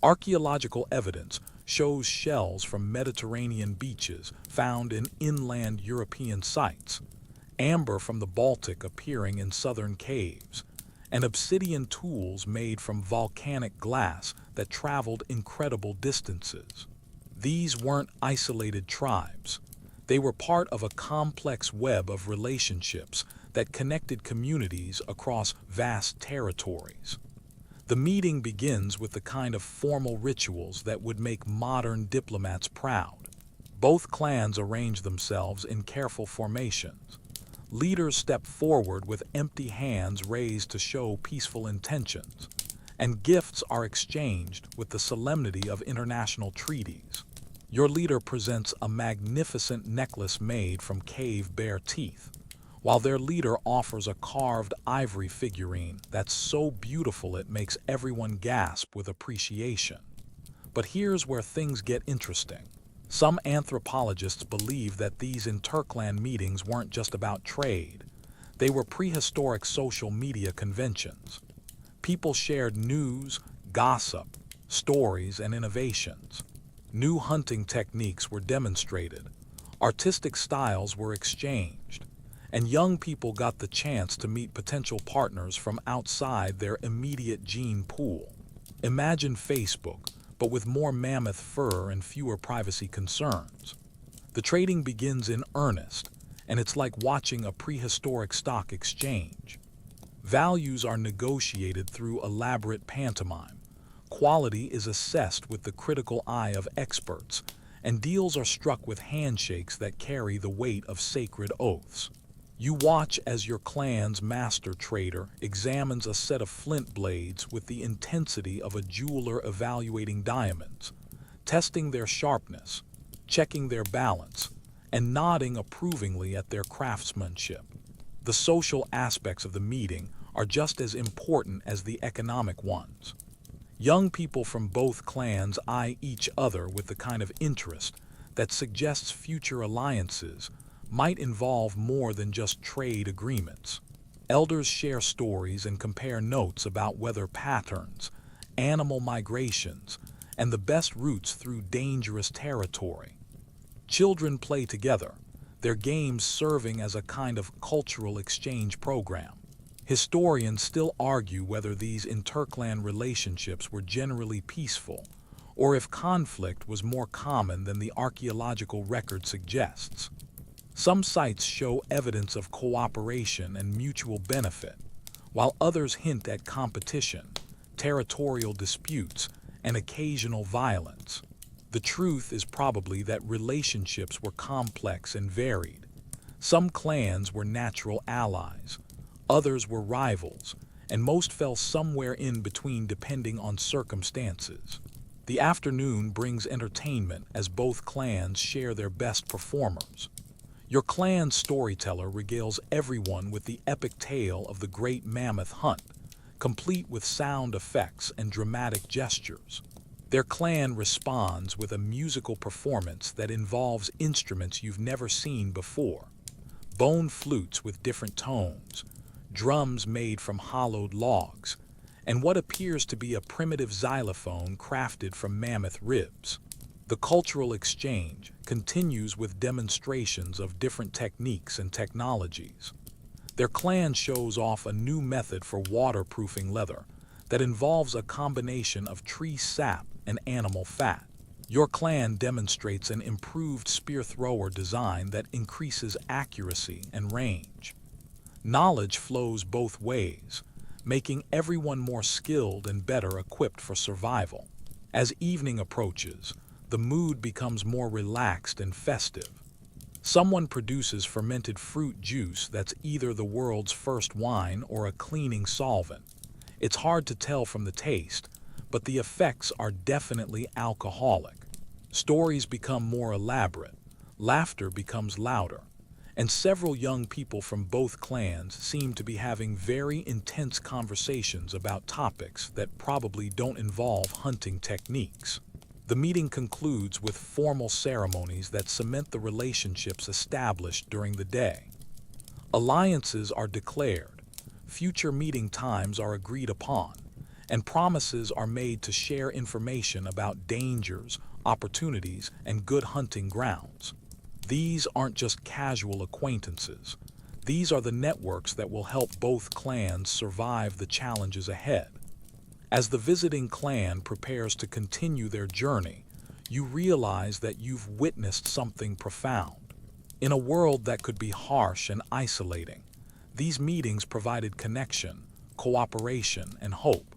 Archaeological evidence shows shells from Mediterranean beaches found in inland European sites, amber from the Baltic appearing in southern caves, and obsidian tools made from volcanic glass that traveled incredible distances. These weren't isolated tribes. They were part of a complex web of relationships that connected communities across vast territories. The meeting begins with the kind of formal rituals that would make modern diplomats proud. Both clans arrange themselves in careful formations. Leaders step forward with empty hands raised to show peaceful intentions, and gifts are exchanged with the solemnity of international treaties. Your leader presents a magnificent necklace made from cave bear teeth, while their leader offers a carved ivory figurine that's so beautiful it makes everyone gasp with appreciation. But here's where things get interesting. Some anthropologists believe that these interclan meetings weren't just about trade. They were prehistoric social media conventions. People shared news, gossip, stories, and innovations. New hunting techniques were demonstrated. Artistic styles were exchanged. And young people got the chance to meet potential partners from outside their immediate gene pool. Imagine Facebook, but with more mammoth fur and fewer privacy concerns. The trading begins in earnest, and it's like watching a prehistoric stock exchange. Values are negotiated through elaborate pantomime. Quality is assessed with the critical eye of experts, and deals are struck with handshakes that carry the weight of sacred oaths. You watch as your clan's master trader examines a set of flint blades with the intensity of a jeweler evaluating diamonds, testing their sharpness, checking their balance, and nodding approvingly at their craftsmanship. The social aspects of the meeting are just as important as the economic ones. Young people from both clans eye each other with the kind of interest that suggests future alliances might involve more than just trade agreements. Elders share stories and compare notes about weather patterns, animal migrations, and the best routes through dangerous territory. Children play together, their games serving as a kind of cultural exchange program. Historians still argue whether these interclan relationships were generally peaceful, or if conflict was more common than the archaeological record suggests. Some sites show evidence of cooperation and mutual benefit, while others hint at competition, territorial disputes, and occasional violence. The truth is probably that relationships were complex and varied. Some clans were natural allies, others were rivals, and most fell somewhere in between depending on circumstances. The afternoon brings entertainment as both clans share their best performers. Your clan's storyteller regales everyone with the epic tale of the great mammoth hunt, complete with sound effects and dramatic gestures. Their clan responds with a musical performance that involves instruments you've never seen before. Bone flutes with different tones, drums made from hollowed logs, and what appears to be a primitive xylophone crafted from mammoth ribs. The cultural exchange continues with demonstrations of different techniques and technologies. Their clan shows off a new method for waterproofing leather that involves a combination of tree sap and animal fat. Your clan demonstrates an improved spear thrower design that increases accuracy and range. Knowledge flows both ways, making everyone more skilled and better equipped for survival. As evening approaches, the mood becomes more relaxed and festive. Someone produces fermented fruit juice that's either the world's first wine or a cleaning solvent. It's hard to tell from the taste, but the effects are definitely alcoholic. Stories become more elaborate, laughter becomes louder, and several young people from both clans seem to be having very intense conversations about topics that probably don't involve hunting techniques. The meeting concludes with formal ceremonies that cement the relationships established during the day. Alliances are declared, future meeting times are agreed upon, and promises are made to share information about dangers, opportunities, and good hunting grounds. These aren't just casual acquaintances. These are the networks that will help both clans survive the challenges ahead. As the visiting clan prepares to continue their journey, you realize that you've witnessed something profound. In a world that could be harsh and isolating, These meetings provided connection, cooperation, and hope.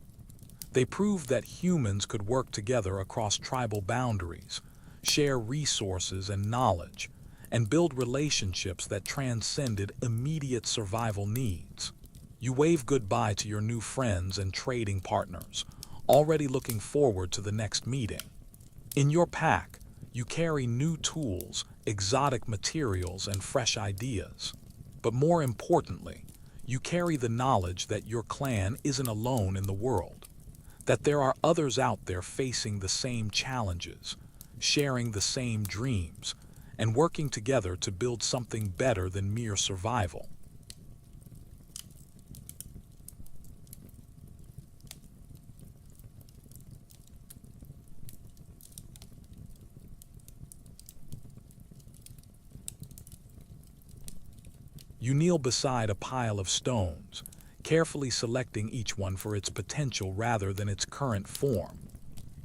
They proved that humans could work together across tribal boundaries, share resources and knowledge, and build relationships that transcended immediate survival needs. You wave goodbye to your new friends and trading partners, already looking forward to the next meeting. In your pack, you carry new tools, exotic materials, and fresh ideas. But more importantly, you carry the knowledge that your clan isn't alone in the world, that there are others out there facing the same challenges, sharing the same dreams, and working together to build something better than mere survival. You kneel beside a pile of stones, carefully selecting each one for its potential rather than its current form.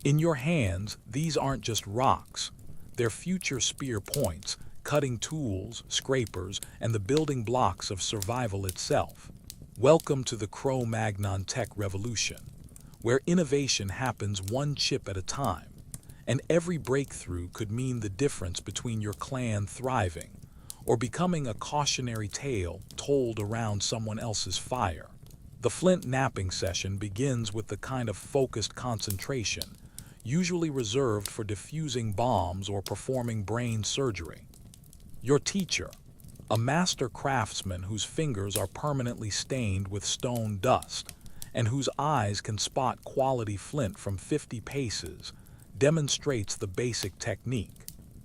In your hands, these aren't just rocks. They're future spear points, cutting tools, scrapers, and the building blocks of survival itself. Welcome to the Cro-Magnon tech revolution, where innovation happens one chip at a time, and every breakthrough could mean the difference between your clan thriving or becoming a cautionary tale told around someone else's fire. The flint napping session begins with the kind of focused concentration usually reserved for defusing bombs or performing brain surgery. Your teacher, a master craftsman whose fingers are permanently stained with stone dust and whose eyes can spot quality flint from 50 paces, demonstrates the basic technique.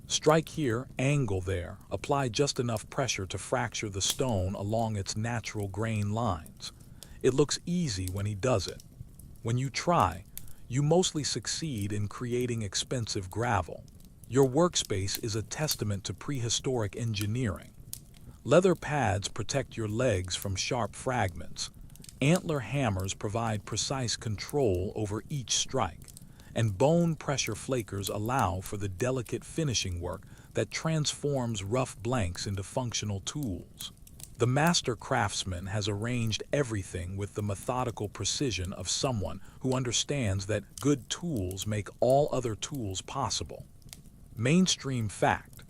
Strike here, angle there, apply just enough pressure to fracture the stone along its natural grain lines. It looks easy when he does it. When you try, you mostly succeed in creating expensive gravel. Your workspace is a testament to prehistoric engineering. Leather pads protect your legs from sharp fragments. Antler hammers provide precise control over each strike, and bone pressure flakers allow for the delicate finishing work that transforms rough blanks into functional tools. The master craftsman has arranged everything with the methodical precision of someone who understands that good tools make all other tools possible. Mainstream fact: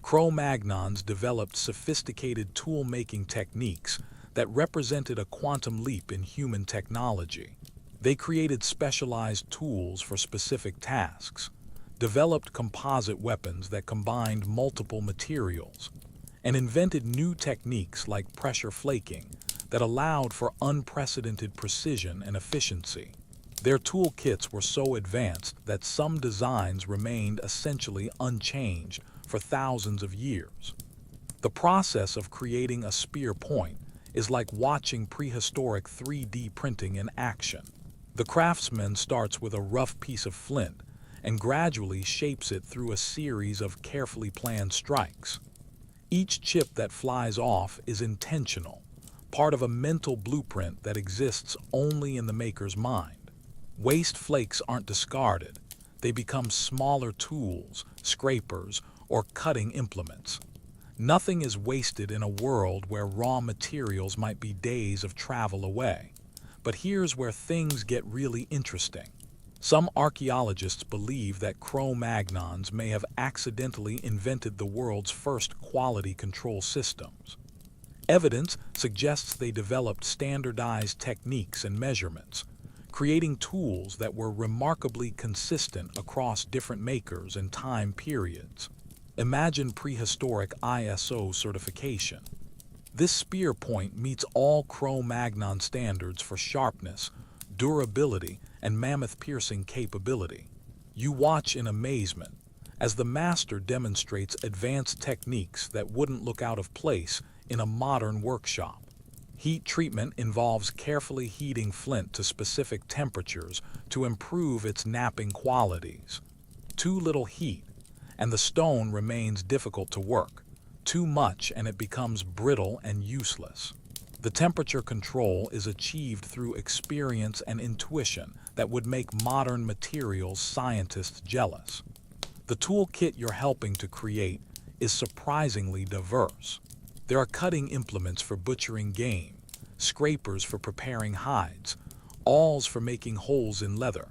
Cro-Magnons developed sophisticated tool-making techniques that represented a quantum leap in human technology. They created specialized tools for specific tasks, developed composite weapons that combined multiple materials, and invented new techniques like pressure flaking that allowed for unprecedented precision and efficiency. Their toolkits were so advanced that some designs remained essentially unchanged for thousands of years. The process of creating a spear point is like watching prehistoric 3D printing in action. The craftsman starts with a rough piece of flint and gradually shapes it through a series of carefully planned strikes. Each chip that flies off is intentional, part of a mental blueprint that exists only in the maker's mind. Waste flakes aren't discarded. They become smaller tools, scrapers, or cutting implements. Nothing is wasted in a world where raw materials might be days of travel away. But here's where things get really interesting. Some archaeologists believe that Cro-Magnons may have accidentally invented the world's first quality control systems. Evidence suggests they developed standardized techniques and measurements, creating tools that were remarkably consistent across different makers and time periods. Imagine prehistoric ISO certification. This spear point meets all Cro-Magnon standards for sharpness, durability, and mammoth-piercing capability. You watch in amazement as the master demonstrates advanced techniques that wouldn't look out of place in a modern workshop. Heat treatment involves carefully heating flint to specific temperatures to improve its napping qualities. Too little heat, and the stone remains difficult to work. Too much, and it becomes brittle and useless. The temperature control is achieved through experience and intuition that would make modern materials scientists jealous. The toolkit you're helping to create is surprisingly diverse. There are cutting implements for butchering game, scrapers for preparing hides, awls for making holes in leather,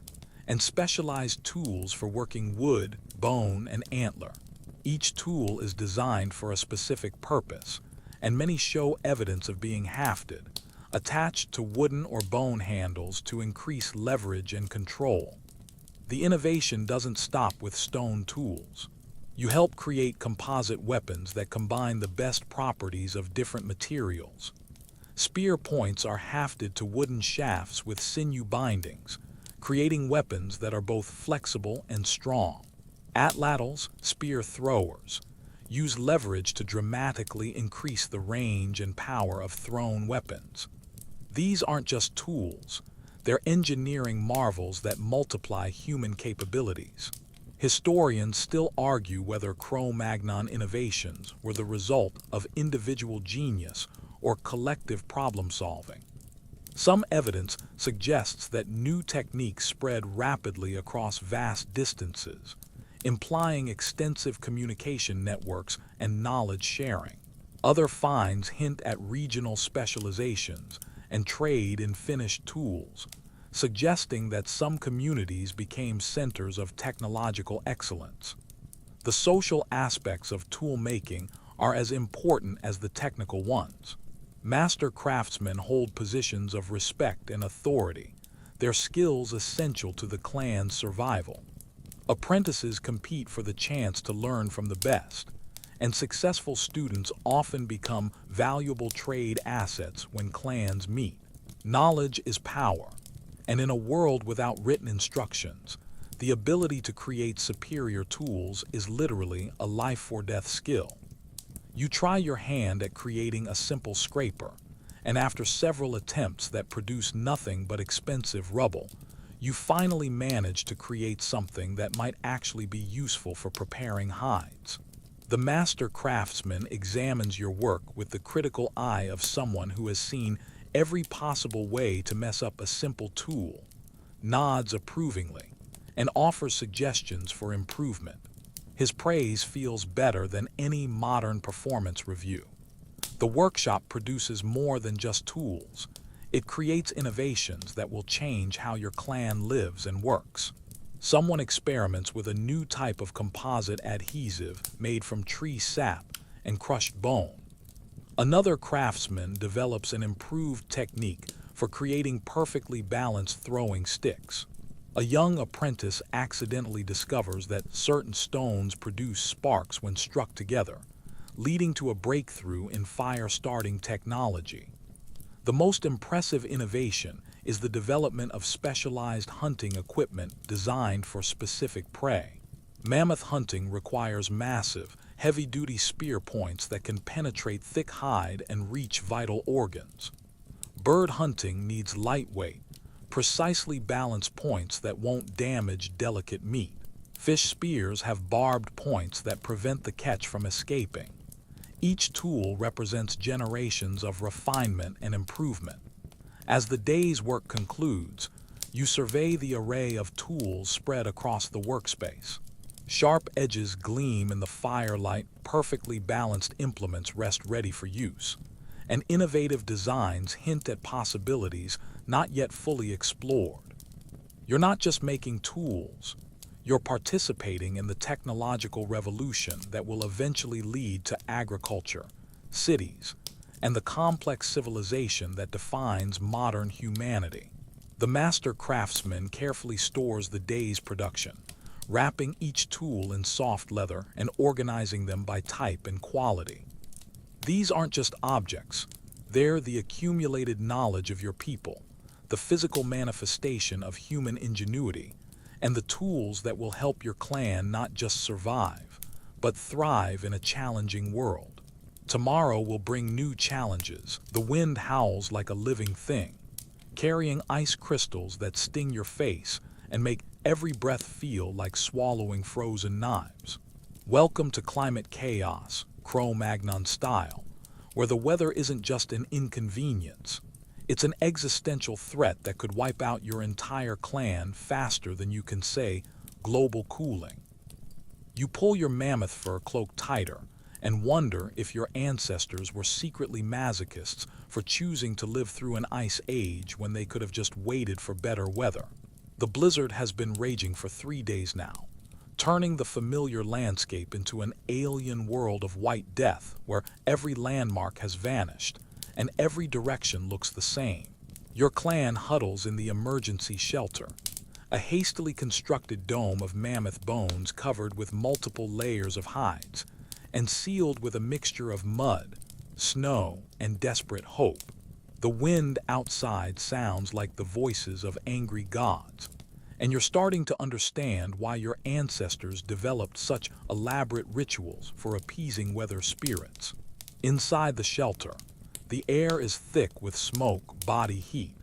and specialized tools for working wood, bone, and antler. Each tool is designed for a specific purpose, and many show evidence of being hafted, attached to wooden or bone handles to increase leverage and control. The innovation doesn't stop with stone tools. You help create composite weapons that combine the best properties of different materials. Spear points are hafted to wooden shafts with sinew bindings, creating weapons that are both flexible and strong. Atlatls, spear throwers, use leverage to dramatically increase the range and power of thrown weapons. These aren't just tools, they're engineering marvels that multiply human capabilities. Historians still argue whether Cro-Magnon innovations were the result of individual genius or collective problem-solving. Some evidence suggests that new techniques spread rapidly across vast distances, implying extensive communication networks and knowledge sharing. Other finds hint at regional specializations and trade in finished tools, suggesting that some communities became centers of technological excellence. The social aspects of tool making are as important as the technical ones. Master craftsmen hold positions of respect and authority, their skills essential to the clan's survival. Apprentices compete for the chance to learn from the best, and successful students often become valuable trade assets when clans meet. Knowledge is power, and in a world without written instructions, the ability to create superior tools is literally a life-or-death skill. You try your hand at creating a simple scraper, and after several attempts that produce nothing but expensive rubble, you finally manage to create something that might actually be useful for preparing hides. The master craftsman examines your work with the critical eye of someone who has seen every possible way to mess up a simple tool, nods approvingly, and offers suggestions for improvement. His praise feels better than any modern performance review. The workshop produces more than just tools. It creates innovations that will change how your clan lives and works. Someone experiments with a new type of composite adhesive made from tree sap and crushed bone. Another craftsman develops an improved technique for creating perfectly balanced throwing sticks. A young apprentice accidentally discovers that certain stones produce sparks when struck together, leading to a breakthrough in fire-starting technology. The most impressive innovation is the development of specialized hunting equipment designed for specific prey. Mammoth hunting requires massive, heavy-duty spear points that can penetrate thick hide and reach vital organs. Bird hunting needs lightweight, precisely balanced points that won't damage delicate meat. Fish spears have barbed points that prevent the catch from escaping. Each tool represents generations of refinement and improvement. As the day's work concludes, you survey the array of tools spread across the workspace. Sharp edges gleam in the firelight, perfectly balanced implements rest ready for use, and innovative designs hint at possibilities not yet fully explored. You're not just making tools, you're participating in the technological revolution that will eventually lead to agriculture, cities, and the complex civilization that defines modern humanity. The master craftsman carefully stores the day's production, wrapping each tool in soft leather and organizing them by type and quality. These aren't just objects, they're the accumulated knowledge of your people, the physical manifestation of human ingenuity, and the tools that will help your clan not just survive, but thrive in a challenging world. Tomorrow will bring new challenges. The wind howls like a living thing, carrying ice crystals that sting your face and make every breath feel like swallowing frozen knives. Welcome to climate chaos, Cro-Magnon style, where the weather isn't just an inconvenience. It's an existential threat that could wipe out your entire clan faster than you can say global cooling. You pull your mammoth fur cloak tighter and wonder if your ancestors were secretly masochists for choosing to live through an ice age when they could have just waited for better weather. The blizzard has been raging for 3 days now, turning the familiar landscape into an alien world of white death where every landmark has vanished and every direction looks the same. Your clan huddles in the emergency shelter, a hastily constructed dome of mammoth bones covered with multiple layers of hides and sealed with a mixture of mud, snow, and desperate hope. The wind outside sounds like the voices of angry gods, and you're starting to understand why your ancestors developed such elaborate rituals for appeasing weather spirits. Inside the shelter, the air is thick with smoke, body heat,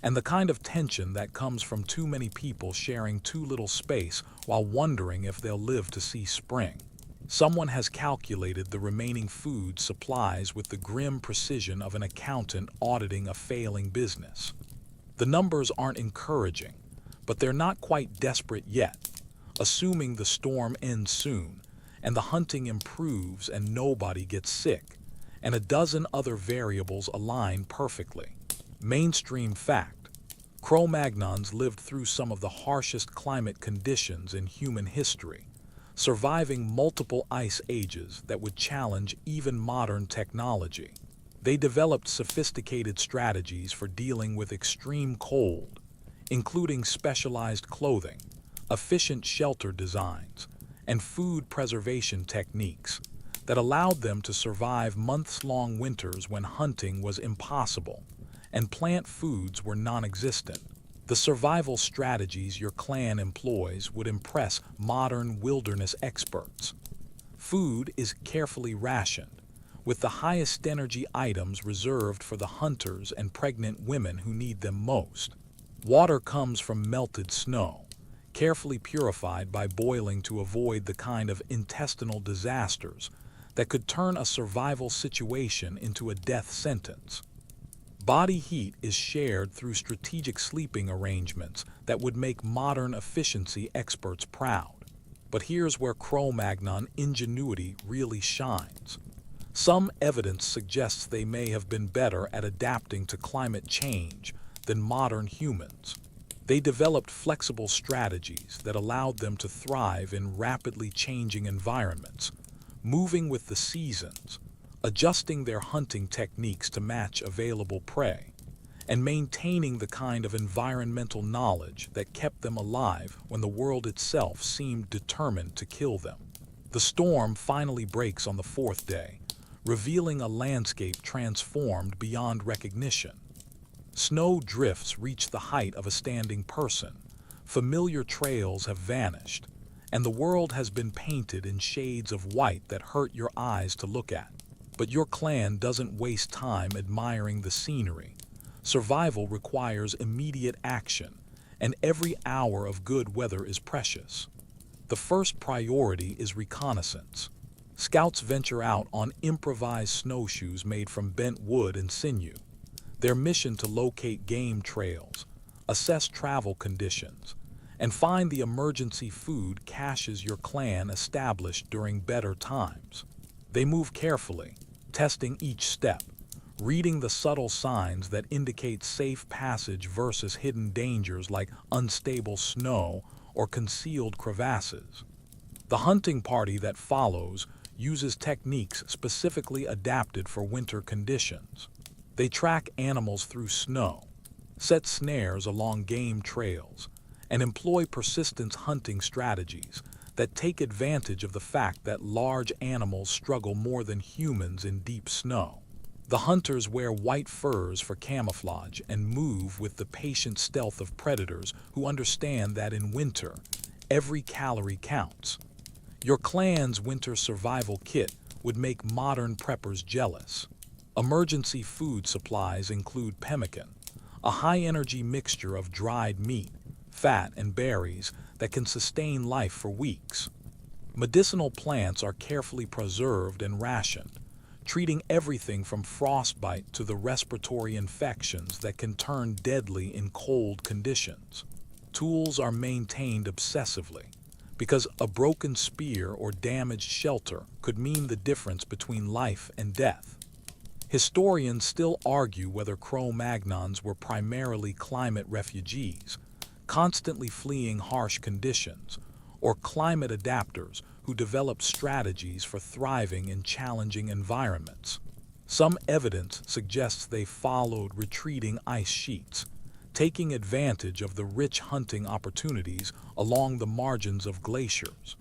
and the kind of tension that comes from too many people sharing too little space while wondering if they'll live to see spring. Someone has calculated the remaining food supplies with the grim precision of an accountant auditing a failing business. The numbers aren't encouraging, but they're not quite desperate yet, assuming the storm ends soon, and the hunting improves and nobody gets sick, and a dozen other variables align perfectly. Mainstream fact: Cro-Magnons lived through some of the harshest climate conditions in human history, surviving multiple ice ages that would challenge even modern technology. They developed sophisticated strategies for dealing with extreme cold, including specialized clothing, efficient shelter designs, and food preservation techniques that allowed them to survive months-long winters when hunting was impossible and plant foods were non-existent. The survival strategies your clan employs would impress modern wilderness experts. Food is carefully rationed, with the highest energy items reserved for the hunters and pregnant women who need them most. Water comes from melted snow, carefully purified by boiling to avoid the kind of intestinal disasters that could turn a survival situation into a death sentence. Body heat is shared through strategic sleeping arrangements that would make modern efficiency experts proud. But here's where Cro-Magnon ingenuity really shines. Some evidence suggests they may have been better at adapting to climate change than modern humans. They developed flexible strategies that allowed them to thrive in rapidly changing environments, moving with the seasons, adjusting their hunting techniques to match available prey, and maintaining the kind of environmental knowledge that kept them alive when the world itself seemed determined to kill them. The storm finally breaks on the 4th day, revealing a landscape transformed beyond recognition. Snow drifts reach the height of a standing person, familiar trails have vanished, and the world has been painted in shades of white that hurt your eyes to look at. But your clan doesn't waste time admiring the scenery. Survival requires immediate action, and every hour of good weather is precious. The first priority is reconnaissance. Scouts venture out on improvised snowshoes made from bent wood and sinew. Their mission to locate game trails, assess travel conditions, and find the emergency food caches your clan established during better times. They move carefully, testing each step, reading the subtle signs that indicate safe passage versus hidden dangers like unstable snow or concealed crevasses. The hunting party that follows uses techniques specifically adapted for winter conditions. They track animals through snow, set snares along game trails, and employ persistence hunting strategies that take advantage of the fact that large animals struggle more than humans in deep snow. The hunters wear white furs for camouflage and move with the patient stealth of predators who understand that in winter, every calorie counts. Your clan's winter survival kit would make modern preppers jealous. Emergency food supplies include pemmican, a high-energy mixture of dried meat, fat, and berries that can sustain life for weeks. Medicinal plants are carefully preserved and rationed, treating everything from frostbite to the respiratory infections that can turn deadly in cold conditions. Tools are maintained obsessively, because a broken spear or damaged shelter could mean the difference between life and death. Historians still argue whether Cro-Magnons were primarily climate refugees, constantly fleeing harsh conditions, or climate adapters who developed strategies for thriving in challenging environments. Some evidence suggests they followed retreating ice sheets, taking advantage of the rich hunting opportunities along the margins of glaciers.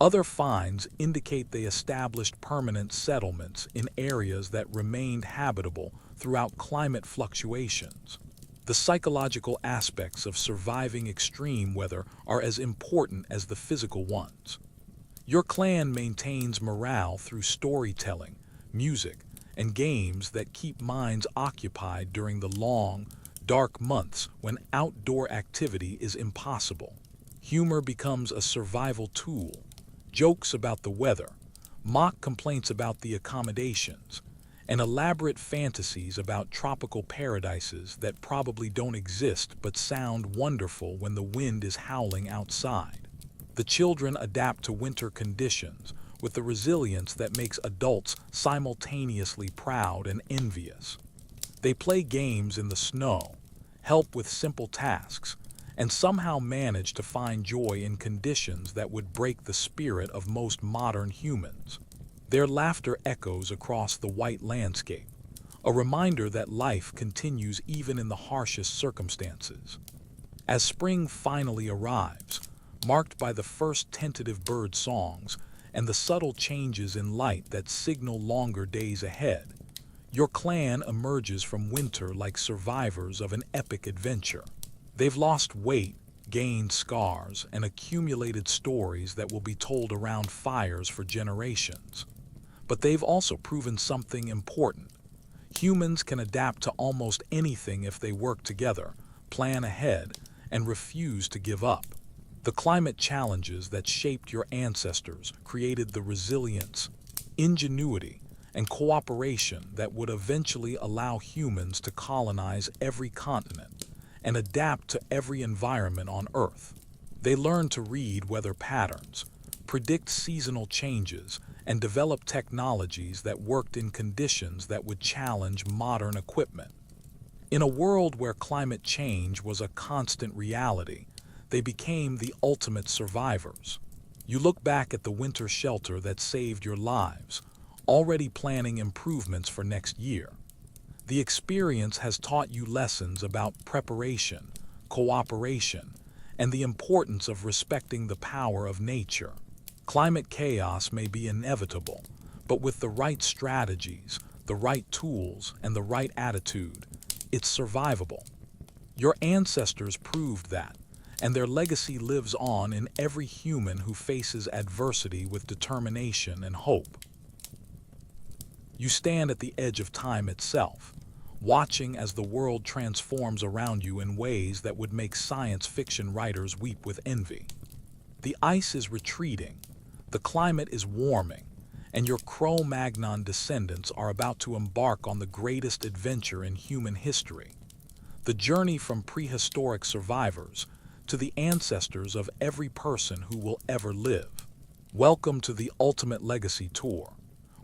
Other finds indicate they established permanent settlements in areas that remained habitable throughout climate fluctuations. The psychological aspects of surviving extreme weather are as important as the physical ones. Your clan maintains morale through storytelling, music, and games that keep minds occupied during the long, dark months when outdoor activity is impossible. Humor becomes a survival tool. Jokes about the weather, mock complaints about the accommodations, and elaborate fantasies about tropical paradises that probably don't exist but sound wonderful when the wind is howling outside. The children adapt to winter conditions with the resilience that makes adults simultaneously proud and envious. They play games in the snow, help with simple tasks, and somehow manage to find joy in conditions that would break the spirit of most modern humans. Their laughter echoes across the white landscape, a reminder that life continues even in the harshest circumstances. As spring finally arrives, marked by the first tentative bird songs and the subtle changes in light that signal longer days ahead, your clan emerges from winter like survivors of an epic adventure. They've lost weight, gained scars, and accumulated stories that will be told around fires for generations. But they've also proven something important. Humans can adapt to almost anything if they work together, plan ahead, and refuse to give up. The climate challenges that shaped your ancestors created the resilience, ingenuity, and cooperation that would eventually allow humans to colonize every continent and adapt to every environment on Earth. They learned to read weather patterns, predict seasonal changes, and develop technologies that worked in conditions that would challenge modern equipment. In a world where climate change was a constant reality, they became the ultimate survivors. You look back at the winter shelter that saved your lives, already planning improvements for next year. The experience has taught you lessons about preparation, cooperation, and the importance of respecting the power of nature. Climate chaos may be inevitable, but with the right strategies, the right tools, and the right attitude, it's survivable. Your ancestors proved that, and their legacy lives on in every human who faces adversity with determination and hope. You stand at the edge of time itself, watching as the world transforms around you in ways that would make science fiction writers weep with envy. The ice is retreating, the climate is warming, and your Cro-Magnon descendants are about to embark on the greatest adventure in human history. The journey from prehistoric survivors to the ancestors of every person who will ever live. Welcome to the Ultimate Legacy Tour,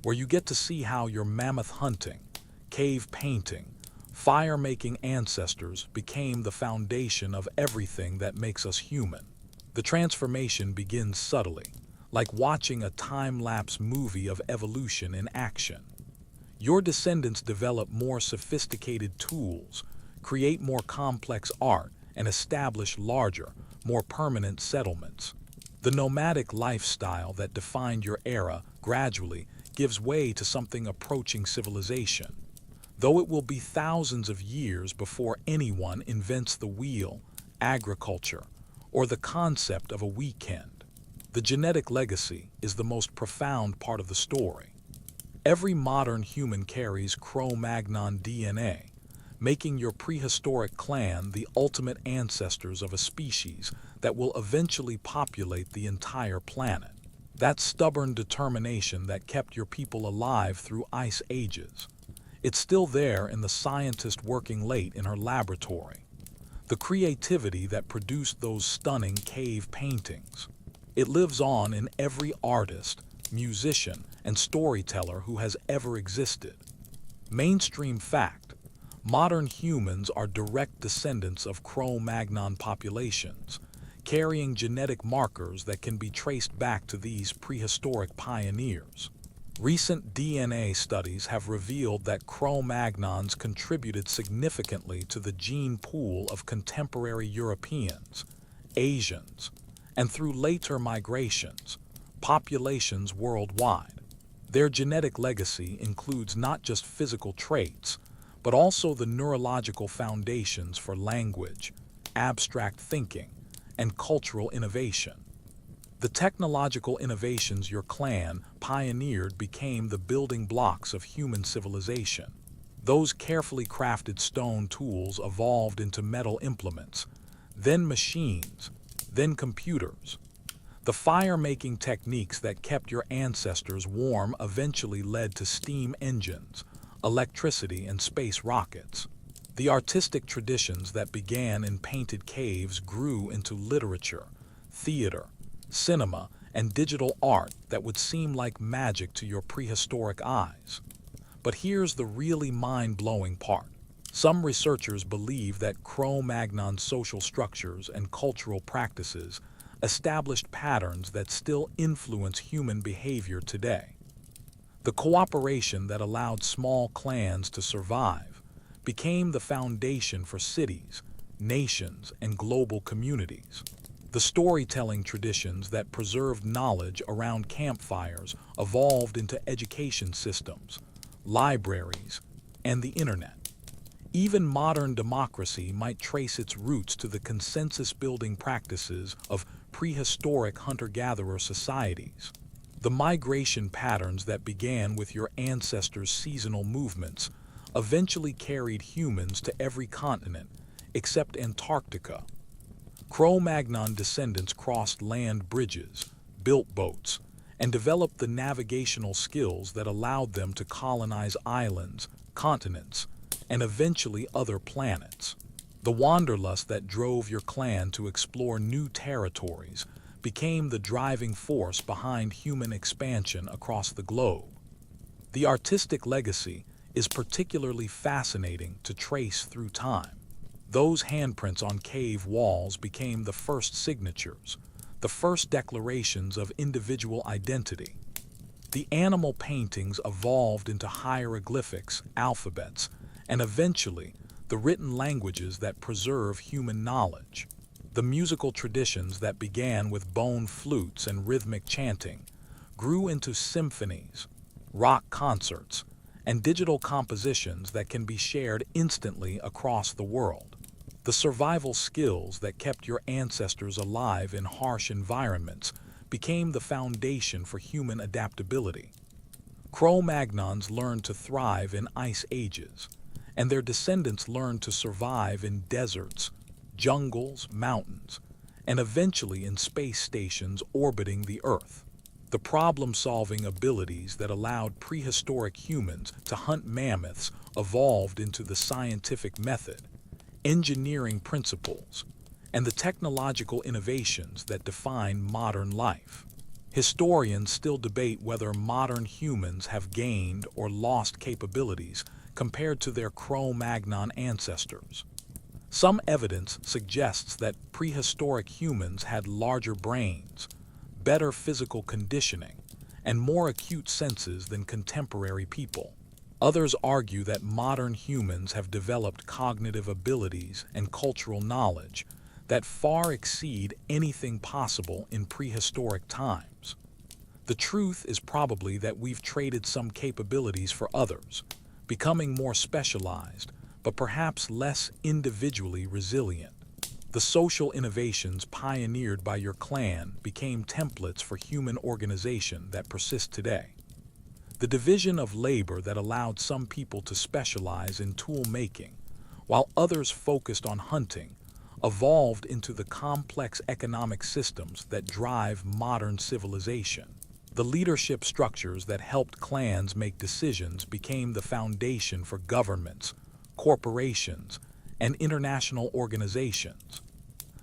where you get to see how your mammoth hunting, cave painting, fire-making ancestors became the foundation of everything that makes us human. The transformation begins subtly, like watching a time-lapse movie of evolution in action. Your descendants develop more sophisticated tools, create more complex art, and establish larger, more permanent settlements. The nomadic lifestyle that defined your era gradually gives way to something approaching civilization, though it will be thousands of years before anyone invents the wheel, agriculture, or the concept of a weekend. The genetic legacy is the most profound part of the story. Every modern human carries Cro-Magnon DNA, making your prehistoric clan the ultimate ancestors of a species that will eventually populate the entire planet. That stubborn determination that kept your people alive through ice ages. It's still there in the scientist working late in her laboratory. The creativity that produced those stunning cave paintings. It lives on in every artist, musician, and storyteller who has ever existed. Mainstream fact: modern humans are direct descendants of Cro-Magnon populations, carrying genetic markers that can be traced back to these prehistoric pioneers. Recent DNA studies have revealed that Cro-Magnons contributed significantly to the gene pool of contemporary Europeans, Asians, and through later migrations, populations worldwide. Their genetic legacy includes not just physical traits, but also the neurological foundations for language, abstract thinking, and cultural innovation. The technological innovations your clan pioneered became the building blocks of human civilization. Those carefully crafted stone tools evolved into metal implements, then machines, then computers. The fire-making techniques that kept your ancestors warm eventually led to steam engines, electricity, and space rockets. The artistic traditions that began in painted caves grew into literature, theater, cinema, and digital art that would seem like magic to your prehistoric eyes. But here's the really mind-blowing part. Some researchers believe that Cro-Magnon social structures and cultural practices established patterns that still influence human behavior today. The cooperation that allowed small clans to survive became the foundation for cities, nations, and global communities. The storytelling traditions that preserved knowledge around campfires evolved into education systems, libraries, and the internet. Even modern democracy might trace its roots to the consensus-building practices of prehistoric hunter-gatherer societies. The migration patterns that began with your ancestors' seasonal movements eventually carried humans to every continent except Antarctica. Cro-Magnon descendants crossed land bridges, built boats, and developed the navigational skills that allowed them to colonize islands, continents, and eventually other planets. The wanderlust that drove your clan to explore new territories became the driving force behind human expansion across the globe. The artistic legacy is particularly fascinating to trace through time. Those handprints on cave walls became the first signatures, the first declarations of individual identity. The animal paintings evolved into hieroglyphics, alphabets, and eventually the written languages that preserve human knowledge. The musical traditions that began with bone flutes and rhythmic chanting grew into symphonies, rock concerts, and digital compositions that can be shared instantly across the world. The survival skills that kept your ancestors alive in harsh environments became the foundation for human adaptability. Cro-Magnons learned to thrive in ice ages, and their descendants learned to survive in deserts, jungles, mountains, and eventually in space stations orbiting the Earth. The problem-solving abilities that allowed prehistoric humans to hunt mammoths evolved into the scientific method, engineering principles, and the technological innovations that define modern life. Historians still debate whether modern humans have gained or lost capabilities compared to their Cro-Magnon ancestors. Some evidence suggests that prehistoric humans had larger brains, better physical conditioning, and more acute senses than contemporary people. Others argue that modern humans have developed cognitive abilities and cultural knowledge that far exceed anything possible in prehistoric times. The truth is probably that we've traded some capabilities for others, becoming more specialized, but perhaps less individually resilient. The social innovations pioneered by your clan became templates for human organization that persist today. The division of labor that allowed some people to specialize in tool making, while others focused on hunting, evolved into the complex economic systems that drive modern civilization. The leadership structures that helped clans make decisions became the foundation for governments, corporations, and international organizations.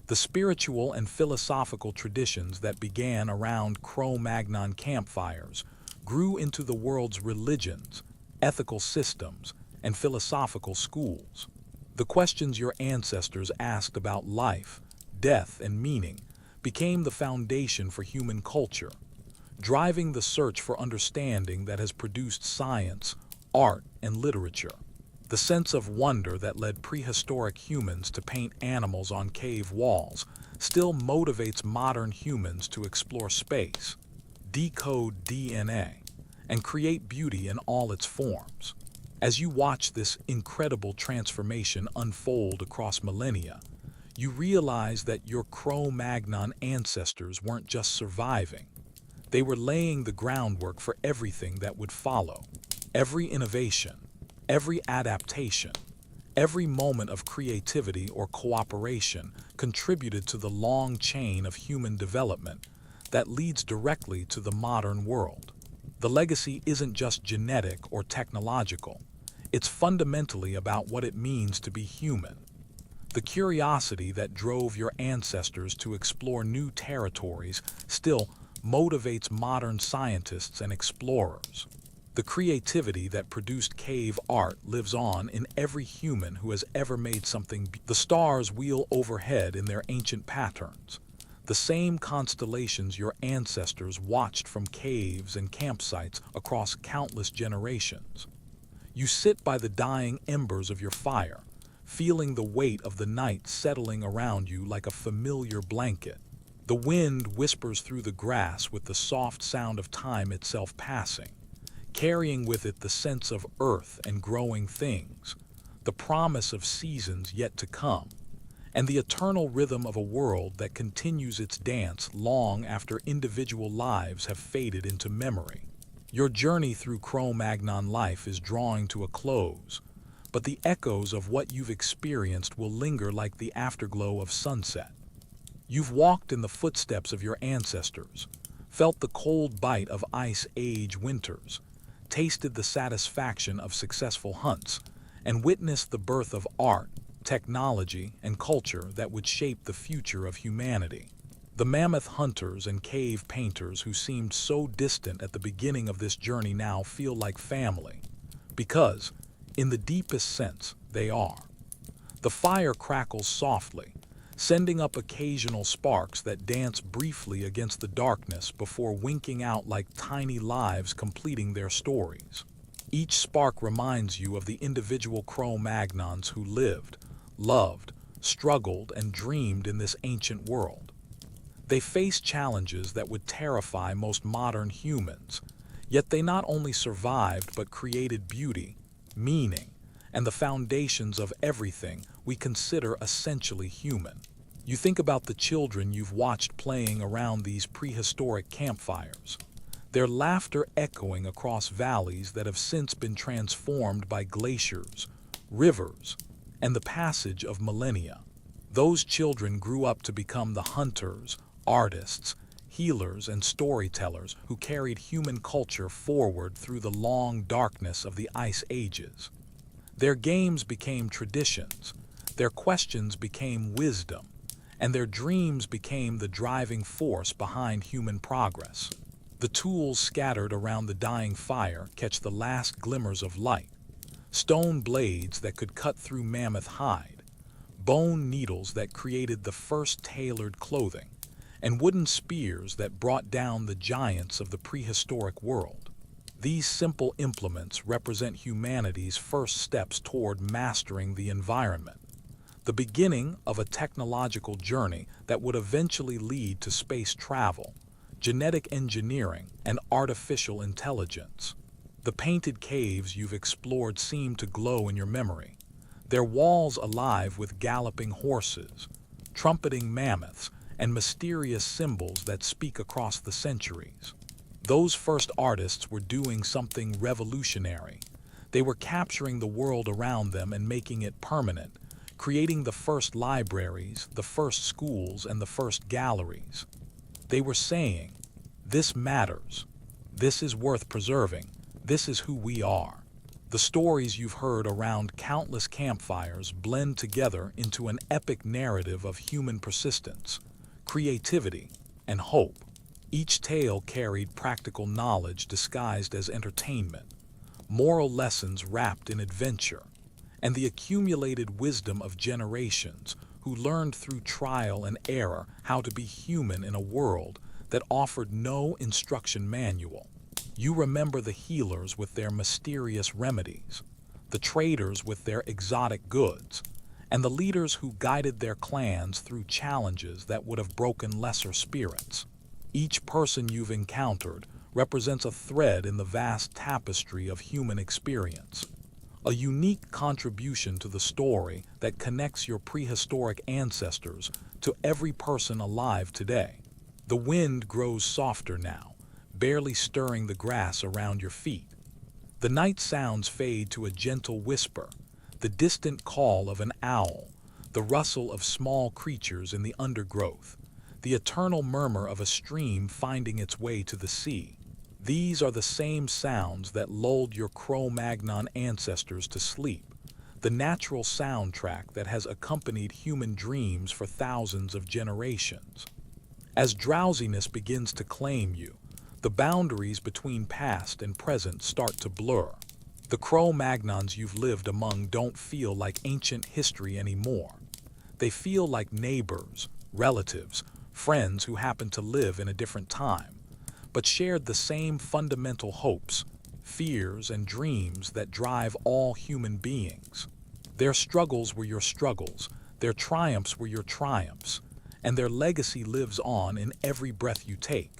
The The spiritual and philosophical traditions that began around Cro-Magnon campfires grew into the world's religions, ethical systems, and philosophical schools. The questions your ancestors asked about life, death, and meaning became the foundation for human culture, driving the search for understanding that has produced science, art, and literature. The sense of wonder that led prehistoric humans to paint animals on cave walls still motivates modern humans to explore space, decode DNA, and create beauty in all its forms. As you watch this incredible transformation unfold across millennia, you realize that your Cro-Magnon ancestors weren't just surviving. They were laying the groundwork for everything that would follow. Every innovation, every adaptation, every moment of creativity or cooperation contributed to the long chain of human development that leads directly to the modern world. The legacy isn't just genetic or technological. It's fundamentally about what it means to be human. The curiosity that drove your ancestors to explore new territories still motivates modern scientists and explorers. The creativity that produced cave art lives on in every human who has ever made something. The stars wheel overhead in their ancient patterns, the same constellations your ancestors watched from caves and campsites across countless generations. You sit by the dying embers of your fire, feeling the weight of the night settling around you like a familiar blanket. The wind whispers through the grass with the soft sound of time itself passing, carrying with it the sense of earth and growing things, the promise of seasons yet to come, and the eternal rhythm of a world that continues its dance long after individual lives have faded into memory. Your journey through Cro-Magnon life is drawing to a close, but the echoes of what you've experienced will linger like the afterglow of sunset. You've walked in the footsteps of your ancestors, felt the cold bite of ice age winters, tasted the satisfaction of successful hunts, and witnessed the birth of art, technology, and culture that would shape the future of humanity. The mammoth hunters and cave painters who seemed so distant at the beginning of this journey now feel like family, because, in the deepest sense, they are. The fire crackles softly, sending up occasional sparks that dance briefly against the darkness before winking out like tiny lives completing their stories. Each spark reminds you of the individual Cro-Magnons who lived, loved, struggled, and dreamed in this ancient world. They faced challenges that would terrify most modern humans, yet they not only survived but created beauty, meaning, and the foundations of everything we consider essentially human. You think about the children you've watched playing around these prehistoric campfires, their laughter echoing across valleys that have since been transformed by glaciers, rivers, and the passage of millennia. Those children grew up to become the hunters, artists, healers, and storytellers who carried human culture forward through the long darkness of the ice ages. Their games became traditions, their questions became wisdom, and their dreams became the driving force behind human progress. The tools scattered around the dying fire catch the last glimmers of light. Stone blades that could cut through mammoth hide, bone needles that created the first tailored clothing, and wooden spears that brought down the giants of the prehistoric world. These simple implements represent humanity's first steps toward mastering the environment, the beginning of a technological journey that would eventually lead to space travel, genetic engineering, and artificial intelligence. The painted caves you've explored seem to glow in your memory, their walls alive with galloping horses, trumpeting mammoths, and mysterious symbols that speak across the centuries. Those first artists were doing something revolutionary. They were capturing the world around them and making it permanent, creating the first libraries, the first schools, and the first galleries. They were saying, "This matters. This is worth preserving. This is who we are." The stories you've heard around countless campfires blend together into an epic narrative of human persistence, creativity, and hope. Each tale carried practical knowledge disguised as entertainment, moral lessons wrapped in adventure, and the accumulated wisdom of generations who learned through trial and error how to be human in a world that offered no instruction manual. You remember the healers with their mysterious remedies, the traders with their exotic goods, and the leaders who guided their clans through challenges that would have broken lesser spirits. Each person you've encountered represents a thread in the vast tapestry of human experience, a unique contribution to the story that connects your prehistoric ancestors to every person alive today. The wind grows softer now, barely stirring the grass around your feet. The night sounds fade to a gentle whisper, the distant call of an owl, the rustle of small creatures in the undergrowth, the eternal murmur of a stream finding its way to the sea. These are the same sounds that lulled your Cro-Magnon ancestors to sleep, the natural soundtrack that has accompanied human dreams for thousands of generations. As drowsiness begins to claim you, the boundaries between past and present start to blur. The Cro-Magnons you've lived among don't feel like ancient history anymore. They feel like neighbors, relatives, friends who happen to live in a different time, but shared the same fundamental hopes, fears, and dreams that drive all human beings. Their struggles were your struggles, their triumphs were your triumphs, and their legacy lives on in every breath you take.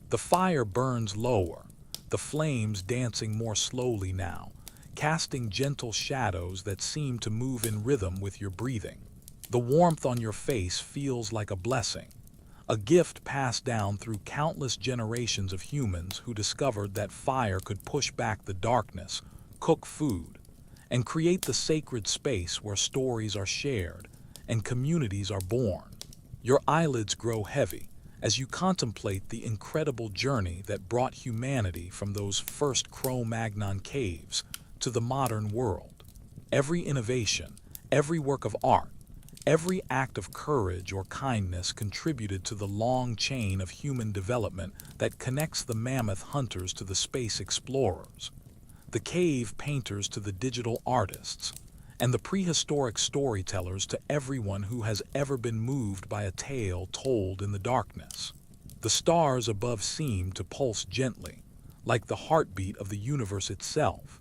The fire burns lower, the flames dancing more slowly now, casting gentle shadows that seem to move in rhythm with your breathing. The warmth on your face feels like a blessing, a gift passed down through countless generations of humans who discovered that fire could push back the darkness, cook food, and create the sacred space where stories are shared and communities are born. Your eyelids grow heavy as you contemplate the incredible journey that brought humanity from those first Cro-Magnon caves to the modern world. Every innovation, every work of art, every act of courage or kindness contributed to the long chain of human development that connects the mammoth hunters to the space explorers, the cave painters to the digital artists, and the prehistoric storytellers to everyone who has ever been moved by a tale told in the darkness. The stars above seem to pulse gently, like the heartbeat of the universe itself.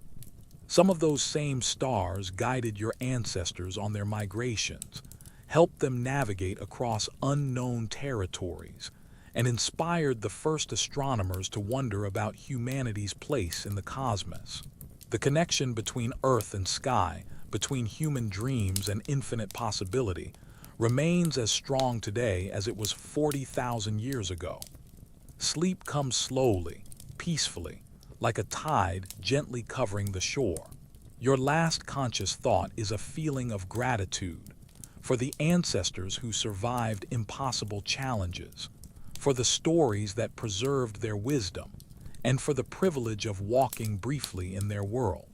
Some of those same stars guided your ancestors on their migrations, helped them navigate across unknown territories, and inspired the first astronomers to wonder about humanity's place in the cosmos. The connection between earth and sky, between human dreams and infinite possibility, remains as strong today as it was 40,000 years ago. Sleep comes slowly, peacefully, like a tide gently covering the shore. Your last conscious thought is a feeling of gratitude for the ancestors who survived impossible challenges, for the stories that preserved their wisdom, and for the privilege of walking briefly in their world.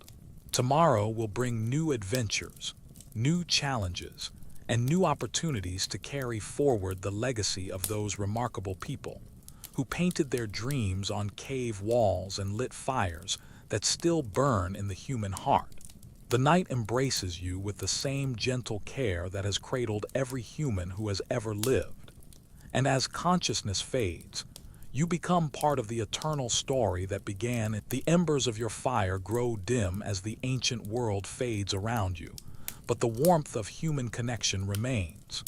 Tomorrow will bring new adventures, new challenges, and new opportunities to carry forward the legacy of those remarkable people who painted their dreams on cave walls and lit fires that still burn in the human heart. The night embraces you with the same gentle care that has cradled every human who has ever lived. And as consciousness fades, you become part of the eternal story that began. The embers of your fire grow dim as the ancient world fades around you, but the warmth of human connection remains.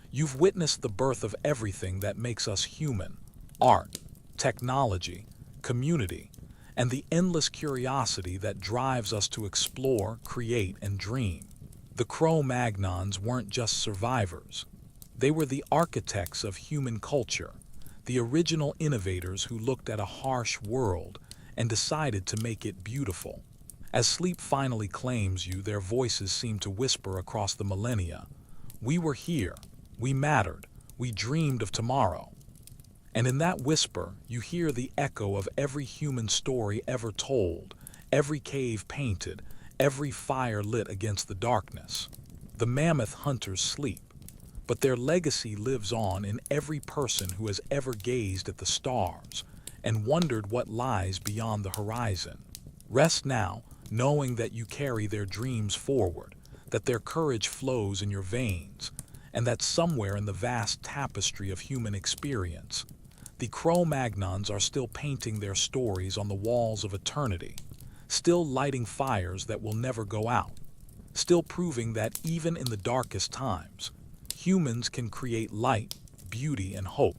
You've witnessed the birth of everything that makes us human: art, technology, community, and the endless curiosity that drives us to explore, create, and dream. The Cro-Magnons weren't just survivors. They were the architects of human culture, the original innovators who looked at a harsh world and decided to make it beautiful. As sleep finally claims you, their voices seem to whisper across the millennia. We were here, we mattered, we dreamed of tomorrow. And in that whisper, you hear the echo of every human story ever told, every cave painted, every fire lit against the darkness. The mammoth hunters sleep, but their legacy lives on in every person who has ever gazed at the stars and wondered what lies beyond the horizon. Rest now, knowing that you carry their dreams forward, that their courage flows in your veins, and that somewhere in the vast tapestry of human experience, the Cro-Magnons are still painting their stories on the walls of eternity, still lighting fires that will never go out, still proving that even in the darkest times, humans can create light, beauty, and hope.